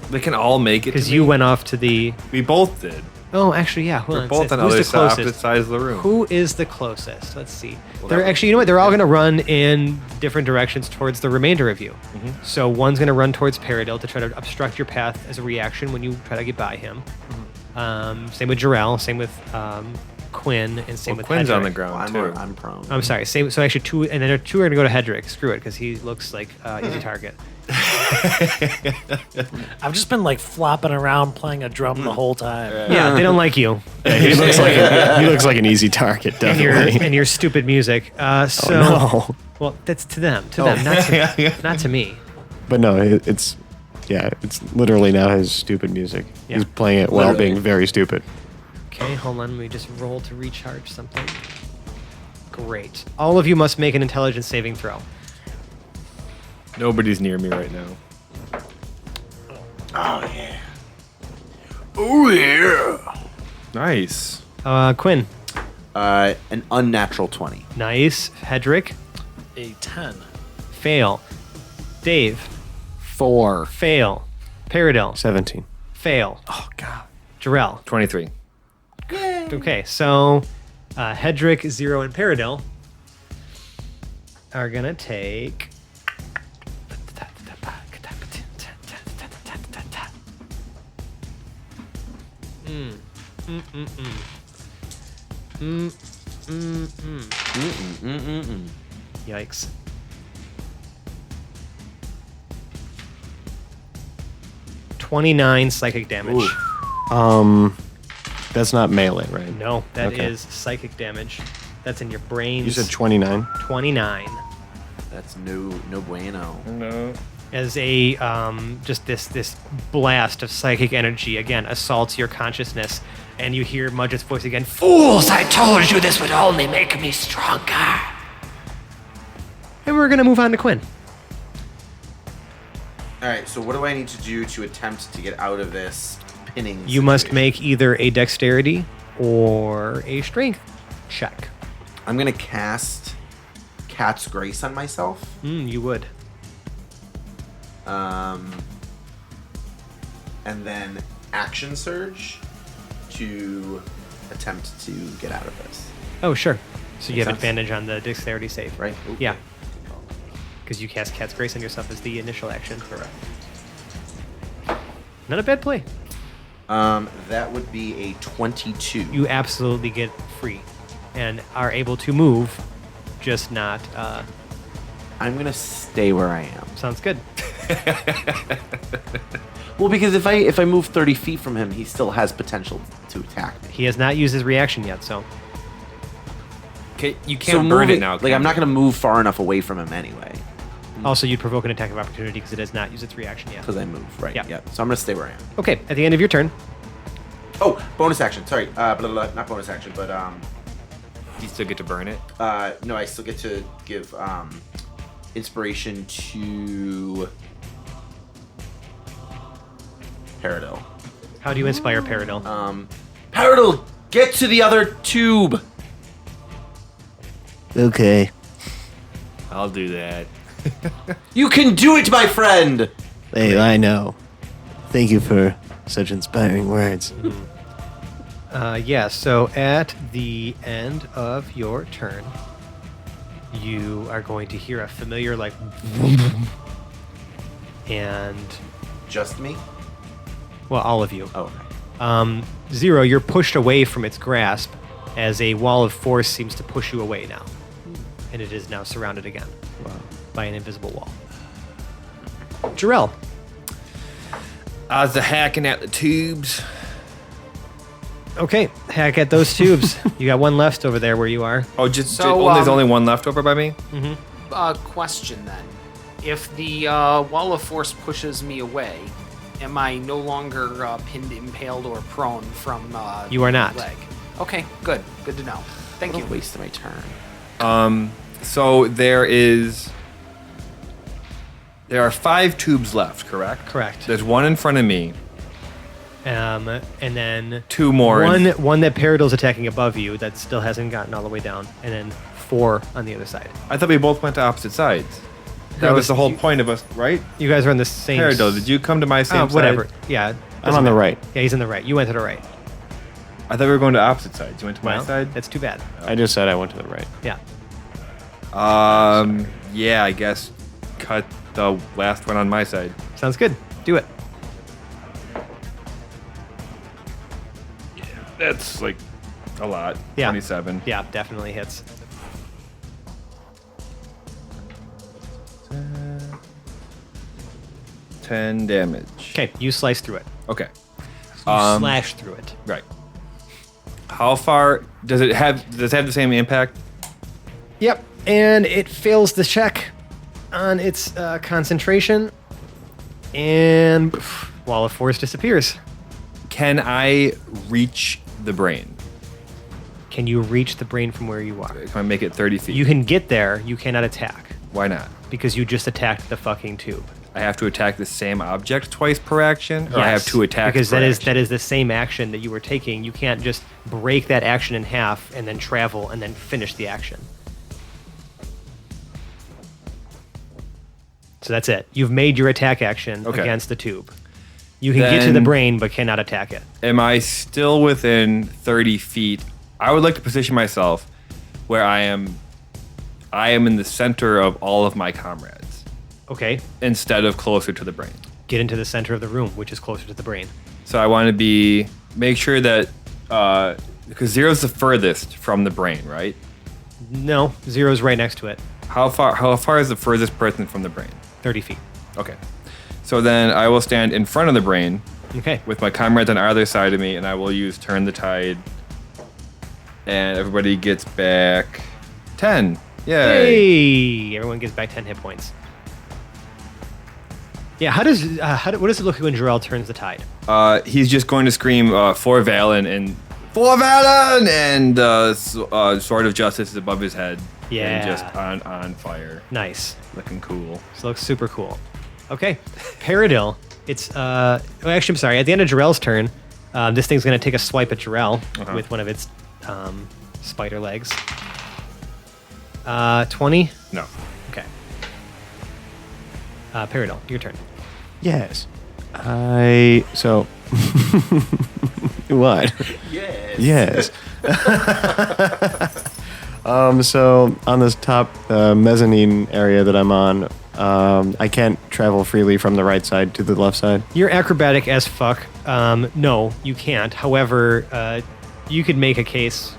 They can all make it. because to you me. went off to the. We both did. Oh, actually, yeah. Hold We're on. both on Who's other the closest? opposite sides of the room. Who is the closest? Let's see. Well, They're that- actually, you know what? They're all going to run in different directions towards the remainder of you. Mm-hmm. So one's going to run towards Paradil to try to obstruct your path as a reaction when you try to get by him. Same with Jarrell. Same with Quinn, and same Well, with Quinn's on the Hedrick. ground Well, too. I'm prone. I'm sorry. Same. So actually, two, and then two are going to go to Hedrick. Screw it, because he looks like easy target. I've just been like flopping around playing a drum the whole time. Yeah, they don't like you Yeah, he looks like an easy target, and your definitely. and your stupid music. So, no. well, that's to them, not to me. But no, it's literally not his stupid music. Yeah. He's playing it while Literally. being very stupid. Okay, hold on. Let me just roll to recharge something. Great. All of you must make an intelligence saving throw. Nobody's near me right now. Oh yeah. Nice. Quinn. An unnatural 20. Nice. Hedrick. A 10. Fail. Dave. 4. Fail. Paradil. 17. Fail. Oh god. Jarrell. 23. Okay, so Hedrick, Zero, and Paradil are gonna take. Yikes. .29 psychic damage. That's not melee, right? No, that is Okay. psychic damage. That's in your brains. You said 29. 29. That's no bueno. No. As a just this blast of psychic energy again assaults your consciousness, and you hear Mudge's voice again. Fools! I told you this would only make me stronger. And we're gonna move on to Quinn. All right. So what do I need to do to attempt to get out of this pinning? You must situation? make either a dexterity or a strength check. I'm gonna cast Cat's Grace on myself. You would. And then Action Surge to attempt to get out of this. Oh, sure. So you Makes have sense. advantage on the dexterity save, Right? Ooh. Yeah. Because you cast Cat's Grace on yourself as the initial action. Correct. Not a bad play. That would be a 22. You absolutely get free and are able to move, just not. I'm gonna stay where I am. Sounds good. Well, because if I move 30 feet from him, he still has potential to attack me. He has not used his reaction yet, so. Okay, you can't burn moving, it now. Like can I'm not you? gonna move far enough away from him anyway, Also, you'd provoke an attack of opportunity because it has not used its reaction yet. because I move. Right. Yeah. Yeah. So I'm gonna stay where I am. Okay, at the end of your turn, Oh, bonus action. Sorry. Blah, blah, blah, not bonus action, but You still get to burn it. no, I still get to give inspiration to Paradil. how do you inspire Paradil? Paradil, get to the other tube. Okay. I'll do that. You can do it, my friend. Hey, I know. Thank you for such inspiring words. Yeah, so at the end of your turn, you are going to hear a familiar, like, and, Just me. well, all of you. Oh, okay. Zero, you're pushed away from its grasp as a wall of force seems to push you away now. And it is now surrounded again by an invisible wall. Jarrell. I was hacking at the tubes. Okay, hack at those tubes. You got one left over there where you are. Oh, just So, there's only one left over by me. Question then. If the wall of force pushes me away, am I no longer pinned, impaled, or prone from You are not. leg? Okay, good. Good to know. Thank What you. a waste of my turn. So there are 5 tubes left, correct? Correct. There's one in front of me. And then 2 more. one that Paradil's attacking above you that still hasn't gotten all the way down, and then 4 on the other side. I thought we both went to opposite sides. That No, was the whole you- point of us, right? You guys are on the same. Peridot, did you come to my same side? Whatever. Yeah. I'm on the right. Yeah, he's on the right. You went to the right. I thought we were going to opposite sides. You went to my Well, side? that's too bad. I just said I went to the right. Yeah. Yeah, I guess cut the last one on my side. Sounds good. Do it. That's like a lot. Yeah. 27. Yeah, definitely hits. Ten damage. Okay, you slice through it. Okay. You slash through it. Right. How far does it have? Does it have the same impact? Yep, and it fails the check on its concentration, and Wall of Force disappears. Can I reach the brain? Can you reach the brain from where you are? Can I make it 30 feet? You can get there. You cannot attack Why not? because you just attacked the fucking tube. I have to attack the same object twice per action, or I have Yes, two attacks because per that is action? that is the same action that you were taking. You can't just break that action in half and then travel and then finish the action. So that's it. You've made your attack action Okay. against the tube. You can get to the Then- brain but cannot attack it. Am I still within 30 feet? I would like to position myself where I am in the center of all of my comrades Okay. instead of closer to the brain. Get into the center of the room, which is closer to the brain. So I want to make sure that because zero's the furthest from the brain, right? No, zero's right next to it. How far is the furthest person from the brain? 30 feet. Okay. So then I will stand in front of the brain Okay. with my comrades on either side of me, and I will use Turn the Tide. And everybody gets back 10. Yay! Hey! Everyone gets back 10 hit points. Yeah, what does it look like when Jarrell turns the tide? He's just going to scream for Valen and for Valen, and Sword of Justice is above his head. Yeah. And just on fire. Nice. Looking cool. This looks super cool. Okay. Paradil. It's, actually, I'm sorry. At the end of Jarrell's turn, this thing's going to take a swipe at Jarrell with one of its spider legs. 20? No. Okay. Paradil, your turn. Yes. So. What? Yes. Yes. So on this top mezzanine area that I'm on, I can't travel freely from the right side to the left side. You're acrobatic as fuck. No, you can't. However, you could make a case.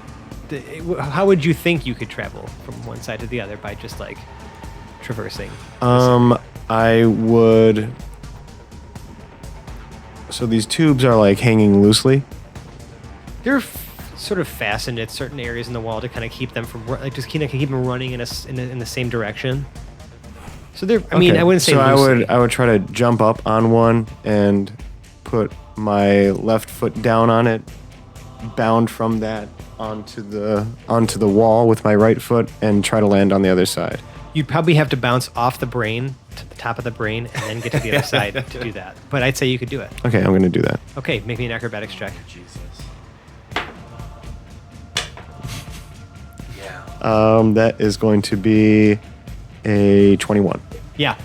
How would you think you could travel from one side to the other by just like traversing? I would. So these tubes are like hanging loosely. They're sort of fastened at certain areas in the wall to kind of keep them from just keep them running in the same direction. So they're. I mean, Okay, I wouldn't say. So loosely. I would try to jump up on one and put my left foot down on it, bound from that onto the wall with my right foot, and try to land on the other side. You'd probably have to bounce off the brain to the top of the brain and then get to the other side to do that. But I'd say you could do it. Okay, I'm going to do that. Okay, make me an acrobatics check. Jesus. Yeah. That is going to be a 21. Yeah.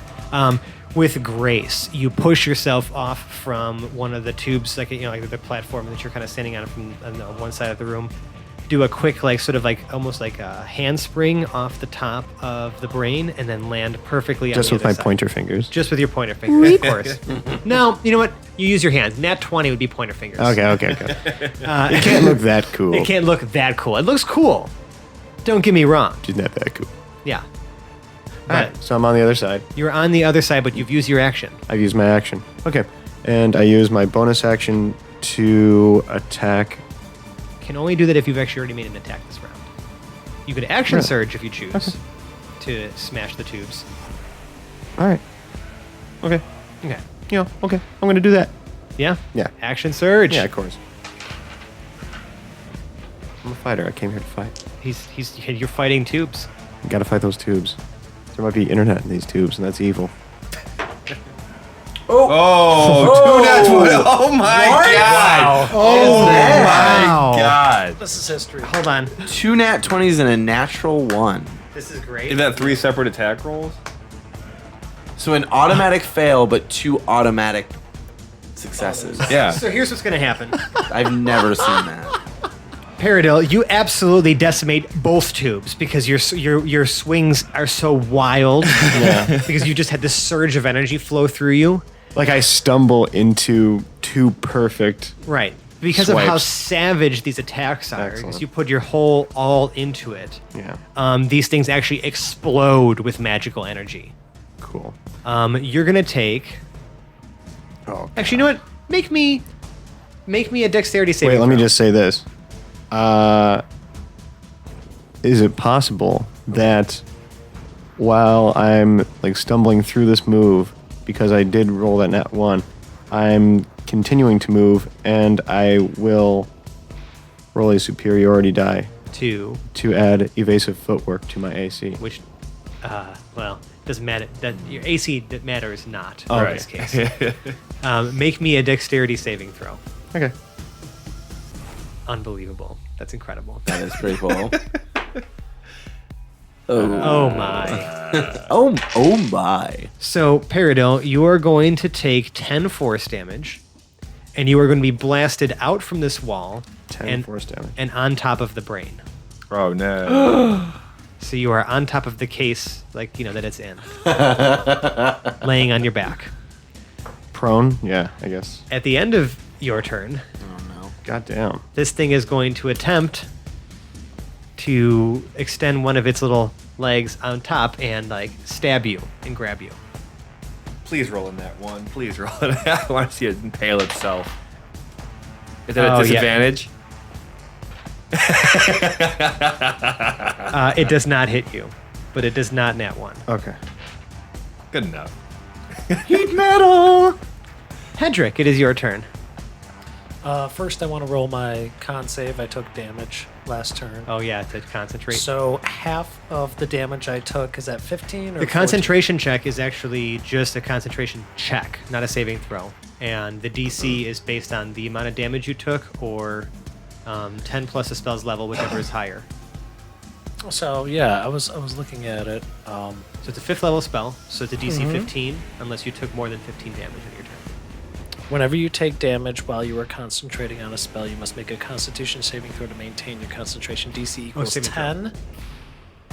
With grace, you push yourself off from one of the tubes, like the platform that you're kind of standing on from on one side of the room. Do a quick, almost like a handspring off the top of the brain, and then land perfectly on Just the with other my side. pointer fingers. Just with your pointer fingers, of course. No, you know what? You use your hands. Nat 20 would be pointer fingers. Okay. It can't look that cool. It can't look that cool. It looks cool. Don't get me wrong. It's not that cool. Yeah. All But right, so I'm on the other side. you're on the other side, but you've used your action. I've used my action. Okay. And I use my bonus action to attack. Can only do that if you've actually already made an attack this round. You could action Really? surge if you choose to smash the tubes. All right. Okay. Okay. Okay. I'm going to do that. Yeah? Yeah. Action surge. Yeah, of course. I'm a fighter. I came here to fight. You're fighting tubes. You got to fight those tubes. There might be internet in these tubes, and that's evil. Oh, 2 nat 20. Oh my god. Oh, Wow. My god. This is history. Hold on. 2 nat 20s and a natural 1. This is great. Is that 3 separate attack rolls? So an automatic fail, but 2 automatic successes. Yeah. So here's what's going to happen. I've never seen that. Paradil, you absolutely decimate both tubes because your swings are so wild. Yeah. Because you just had this surge of energy flow through you. Like I stumble into two perfect. Right. Because of how Swipes. savage these attacks are, because Excellent. you put your whole all into it. Yeah. These things actually explode with magical energy. Cool. You're gonna take. Oh. Actually, you know what? Make me a dexterity saving. Wait, let me throw. just say this. Is it possible that while I'm like stumbling through this move, because I did roll that nat 1, I'm continuing to move and I will roll a superiority die to add evasive footwork to my AC. which, well, doesn't matter. That your AC that matters not in Okay. this case. Make me a dexterity saving throw. Okay. Unbelievable. That's incredible. That is pretty cool. Oh my. Oh my. So, Paradil, you are going to take 10 force damage, and you are going to be blasted out from this wall 10 and, force damage. and on top of the brain. Oh no. So you are on top of the case, like, you know, that it's in. Laying on your back. Prone? Yeah, I guess. At the end of your turn, God damn. this thing is going to attempt to extend one of its little legs on top and, like, stab you and grab you. Please roll in that one. Please roll in that. I want to see it impale itself. Is that Oh, a yeah. disadvantage? It does not hit you, but it does not nat 1. Okay. Good enough. Heat metal! Hedrick, it is your turn. First, I want to roll my con save. I took damage last turn. Oh, yeah, to concentrate. So half of the damage I took is at 15 or The 14? concentration check is actually just a concentration check, not a saving throw. And the DC is based on the amount of damage you took or 10 plus the spell's level, whichever is higher. So yeah, I was looking at it. So it's a 5th level spell, so it's a DC 15, unless you took more than 15 damage in your turn. Whenever you take damage while you are concentrating on a spell, you must make a Constitution saving throw to maintain your concentration. DC equals saving throw. 10,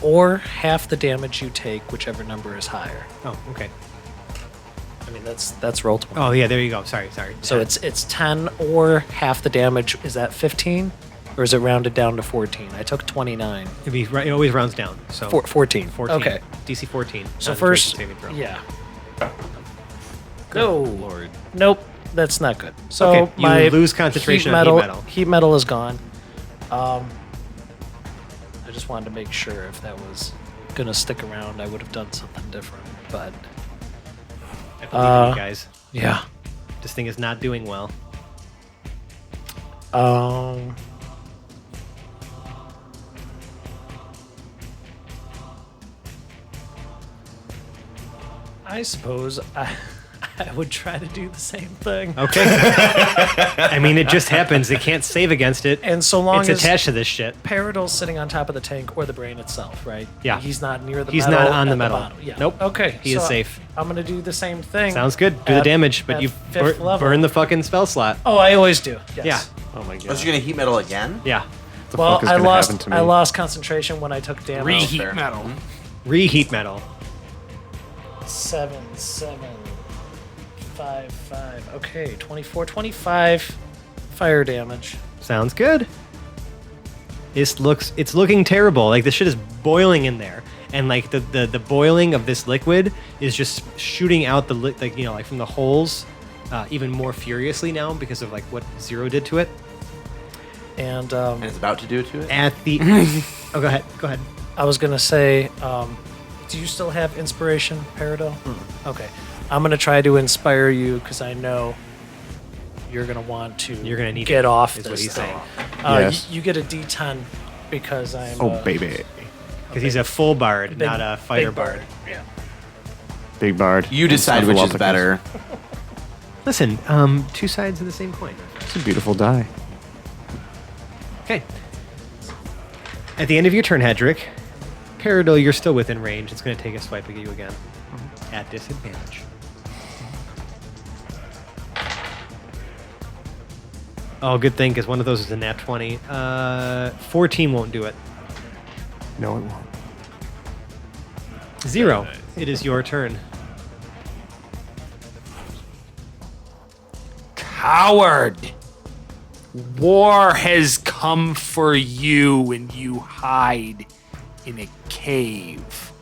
or half the damage you take, whichever number is higher. Oh, okay. I mean, that's roll 20. Oh, yeah, there you go. Sorry. So it's 10 or half the damage. Is that 15, or is it rounded down to 14? I took 29. It always rounds down. So 14. 14. Okay. DC 14. So concentration first, saving throw. yeah. No. Lord. Nope. That's not good. So Okay, you my lose concentration heat on metal, heat metal. Heat metal is gone. I just wanted to make sure if that was gonna stick around, I would have done something different. But I believe in you guys. yeah. This thing is not doing well. I suppose I would try to do the same thing. Okay. I mean, it just happens. They can't save against it. And so long It's as attached to this shit. Paradil's sitting on top of the tank or the brain itself, right? Yeah. He's not near the He's metal. not on the at metal. bottom. Yeah. Nope. Okay. He is safe. I'm gonna do the same thing. Sounds good. Do the at- damage, but at you fifth level. burn the fucking spell slot. Oh, I always do. Yes. Yeah. Oh my god. Was you gonna heat metal again? Yeah. the Well, fuck is I gonna happen lost. to me? I lost concentration when I took damage. Reheat fair. metal. Reheat metal. 7, 5, 5. Okay, 24, 25 fire damage. Sounds good. It's looking terrible. Like this shit is boiling in there, and like the boiling of this liquid is just shooting out the like from the holes, even more furiously now because of like what Zero did to it. And And it's about to do it to it? At the oh, go ahead. I was gonna say, do you still have inspiration, Peridot? Okay, I'm gonna try to inspire you because I know you're gonna want to. You're gonna need get it, off is this what he's thing. saying. Yes. You get a D10 because I'm. Oh baby. Because he's a full bard, big- not a fighter big bard. Yeah. Big bard. You decide which is Snuffleupagus. better. Listen, two sides of the same coin. It's a beautiful die. Okay. At the end of your turn, Hedrick, Peridot, you're still within range. It's going to take a swipe at you again. At disadvantage. Oh, good thing, because one of those is a nat 20. 14 won't do it. No, it won't. 0. It is your turn. Coward! War has come for you, and you hide in a cave.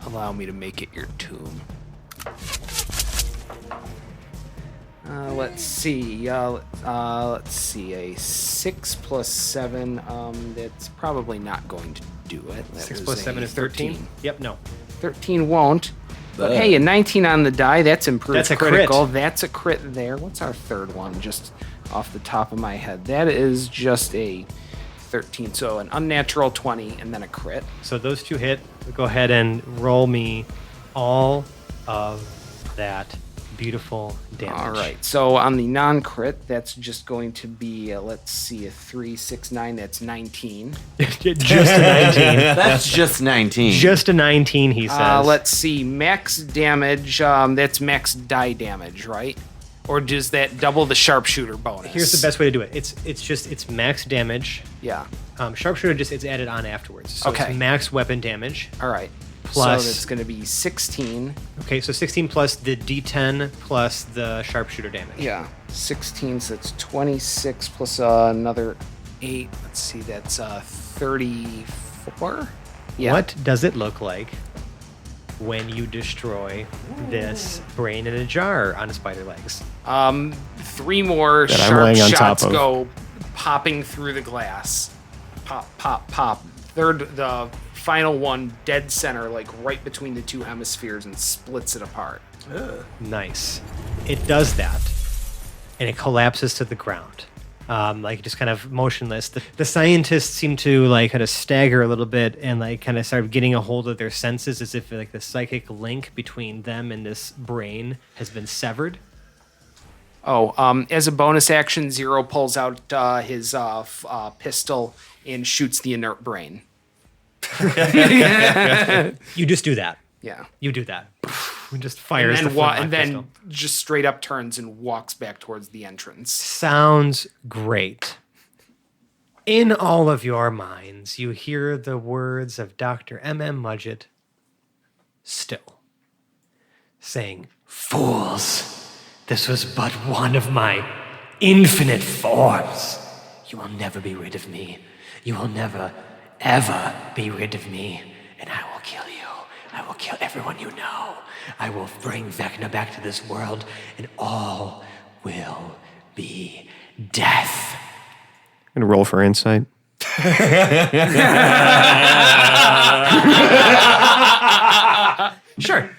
Allow me to make it your tomb. Let's see. Let's see. A 6 plus 7. That's probably not going to do it. That 6 was plus a 7 is 13. Yep, no. 13 won't. But hey, a 19 on the die. That's improved. That's a critical. crit. That's a crit there. What's our third one? Just off the top of my head. That is just a 13. So an unnatural 20 and then a crit. So those two hit. Go ahead and roll me all of that beautiful damage. All right. So on the non-crit, that's just going to be, let's see, a 3, 6, 9. That's 19. Just a 19. That's just 19. Just a 19, he says. Let's see. Max damage. That's max die damage, right? Or does that double the sharpshooter bonus? Here's the best way to do it. It's max damage. Yeah. Sharpshooter it's added on afterwards. So Okay. it's max weapon damage. All right. Plus- So that's going to be 16. Okay, so 16 plus the D10 plus the sharpshooter damage. Yeah. 16, so that's 26 plus another 8. Let's see, that's 34? Yeah. What does it look like when you destroy this brain in a jar on spider legs? 3 more That I'm sharp laying on top shots of. go popping through the glass. Pop, pop, pop. The final one dead center, like right between the two hemispheres, and splits it apart. Nice. It does that, and it collapses to the ground, like just kind of motionless. The scientists seem to like kind of stagger a little bit and like kind of start getting a hold of their senses, as if like the psychic link between them and this brain has been severed. Oh, as a bonus action, Zero pulls out his pistol and shoots the inert brain. You just do that. Yeah. You do that. And just fires And the then, flintlock and then pistol. just straight up turns and walks back towards the entrance. Sounds great. In all of your minds, you hear the words of Dr. M.M. Mudgett still saying, "Fools, this was but one of my infinite forms. You will never be rid of me. You will never, ever be rid of me. And I will kill you. I will kill everyone you know. I will bring Vecna back to this world, and all will be death." I'm gonna roll for insight. Sure.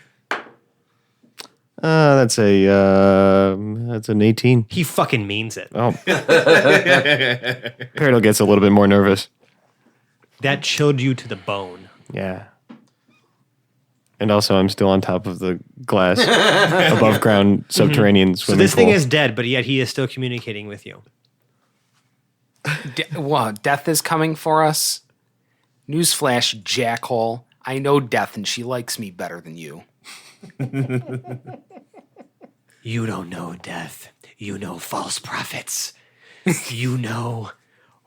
That's an 18. He fucking means it. Oh. Peridot gets a little bit more nervous. That chilled you to the bone. Yeah. And also, I'm still on top of the glass above ground subterranean So swimming this thing pool. is dead, but yet he is still communicating with you. Wow, death is coming for us. Newsflash, jackhole. I know death, and she likes me better than you. You don't know death. You know false prophets. You know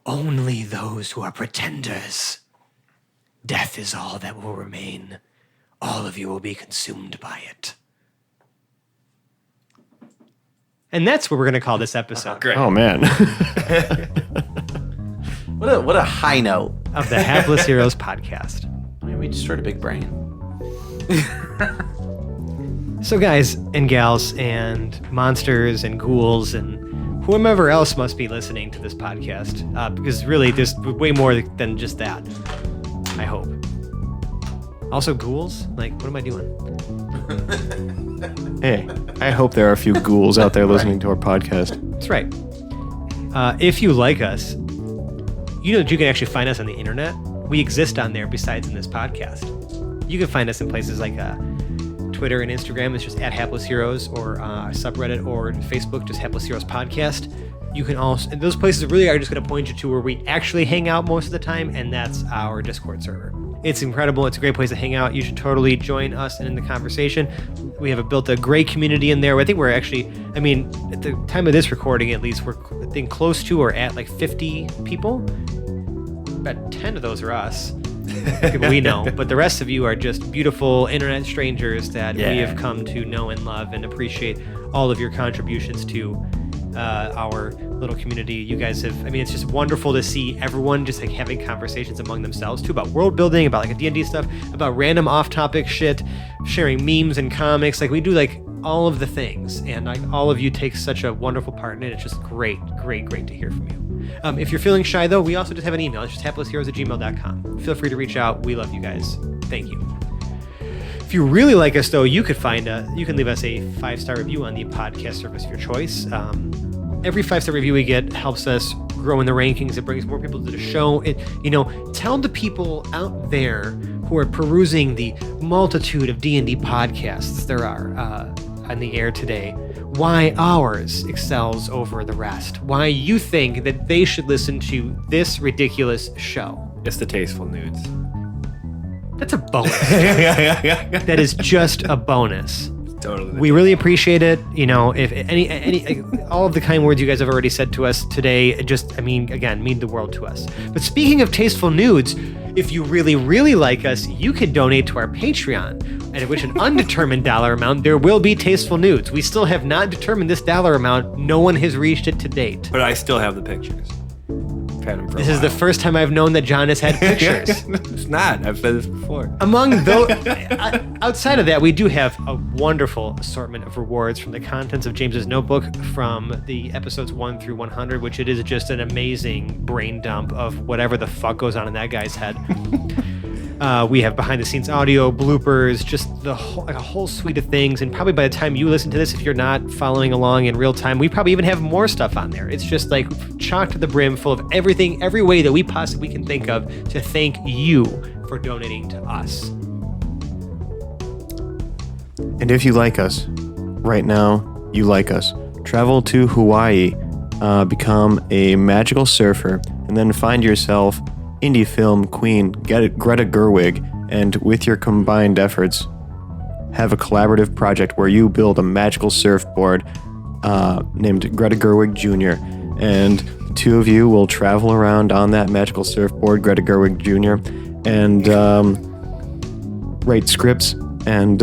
only those who are pretenders. Death is all that will remain. All of you will be consumed by it. And that's what we're going to call this episode. Great. Oh, man. What a high note. Of the Hapless Heroes podcast. I mean, we destroyed a big brain. So guys and gals and monsters and ghouls and whomever else must be listening to this podcast, because really there's way more than just that, I hope. Also ghouls? Like, what am I doing? Hey, I hope there are a few ghouls out there listening to our podcast. That's right. If you like us, you know that you can actually find us on the internet. We exist on there besides in this podcast. You can find us in places like Twitter and Instagram. It's just at Hapless Heroes, or subreddit or Facebook, just Hapless Heroes Podcast. You can also, those places really are just going to point you to where we actually hang out most of the time, and that's our Discord server. It's incredible. It's a great place to hang out. You should totally join us in the conversation. We have built a great community in there. I think we're actually, I mean, at the time of this recording, at least, we're I think close to or at like 50 people. About 10 of those are us. People we know, but the rest of you are just beautiful internet strangers that we have come to know and love and appreciate all of your contributions to our little community. You guys have, I mean, it's just wonderful to see everyone just like having conversations among themselves too, about world building, about like D&D stuff, about random off-topic shit, sharing memes and comics. Like we do like all of the things, and like all of you take such a wonderful part in it. It's just great to hear from you. If you're feeling shy though, we also just have an email. It's just haplessheroes@gmail.com. Feel free to reach out. We love you guys. Thank you. If you really like us though, you can leave us a 5-star review on the podcast service of your choice. Every 5-star review we get helps us grow in the rankings. It brings more people to the show. Tell the people out there who are perusing the multitude of D&D podcasts there are on the air today why ours excels over the rest. Why you think that they should listen to this ridiculous show. It's the tasteful nudes. That's a bonus. That is just a bonus. Totally. We really appreciate it. If any all of the kind words you guys have already said to us today, mean the world to us. But speaking of tasteful nudes, if you really, really like us, you can donate to our Patreon, at which an undetermined dollar amount, there will be tasteful nudes. We still have not determined this dollar amount. No one has reached it to date. But I still have the pictures. I've had them for This is the first time I've known that John has had pictures. It's not. I've said this before. Among those, outside of that, we do have a wonderful assortment of rewards from the contents of James's notebook from the episodes 1 through 100, which it is just an amazing brain dump of whatever the fuck goes on in that guy's head. We have behind-the-scenes audio, bloopers, just a whole suite of things. And probably by the time you listen to this, if you're not following along in real time, we probably even have more stuff on there. It's just like chock to the brim, full of everything, every way that we possibly can think of to thank you for donating to us. And if you like us, right now, you like us, travel to Hawaii, become a magical surfer, and then find yourself indie film queen Greta Gerwig, and with your combined efforts, have a collaborative project where you build a magical surfboard named Greta Gerwig Jr., and the two of you will travel around on that magical surfboard, Greta Gerwig Jr., and write scripts and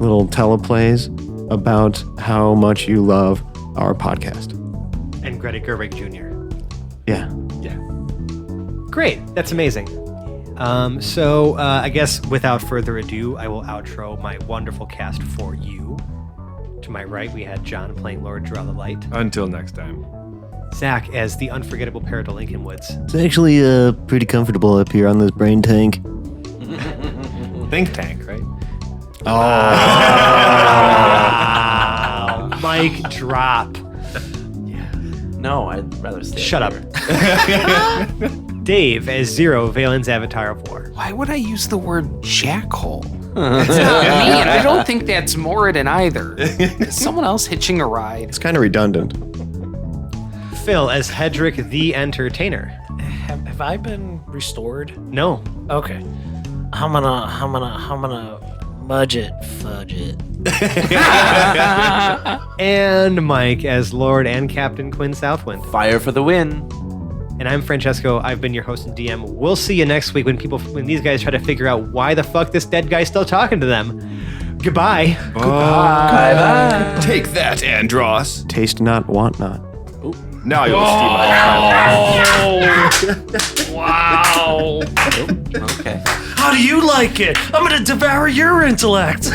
little teleplays about how much you love our podcast. And Greta Gerwig Jr. Yeah. Great. That's amazing. So I guess without further ado, I will outro my wonderful cast for you. To my right, we had John playing Lord Draw the Light. Until next time. Zach as the unforgettable Parrot of Lincoln Woods. It's actually pretty comfortable up here on this brain tank. Think tank, right? Wow. Mic drop. No, I'd rather stay. Shut up. Dave as Zero, Valen's Avatar of War. Why would I use the word jackhole? It's not me, and I don't think that's Moradin either. Is someone else hitching a ride? It's kind of redundant. Phil as Hedrick the Entertainer. Have I been restored? No. Okay. I'm gonna mudge it, fudge it. And Mike as Lord and Captain Quinn Southwind. Fire for the win. And I'm Francesco. I've been your host and DM. We'll see you next week when these guys try to figure out why the fuck this dead guy's still talking to them. Goodbye. Bye. Take that, Andros. Taste not, want not. Now you'll steal my Wow. Okay. How do you like it? I'm gonna devour your intellect.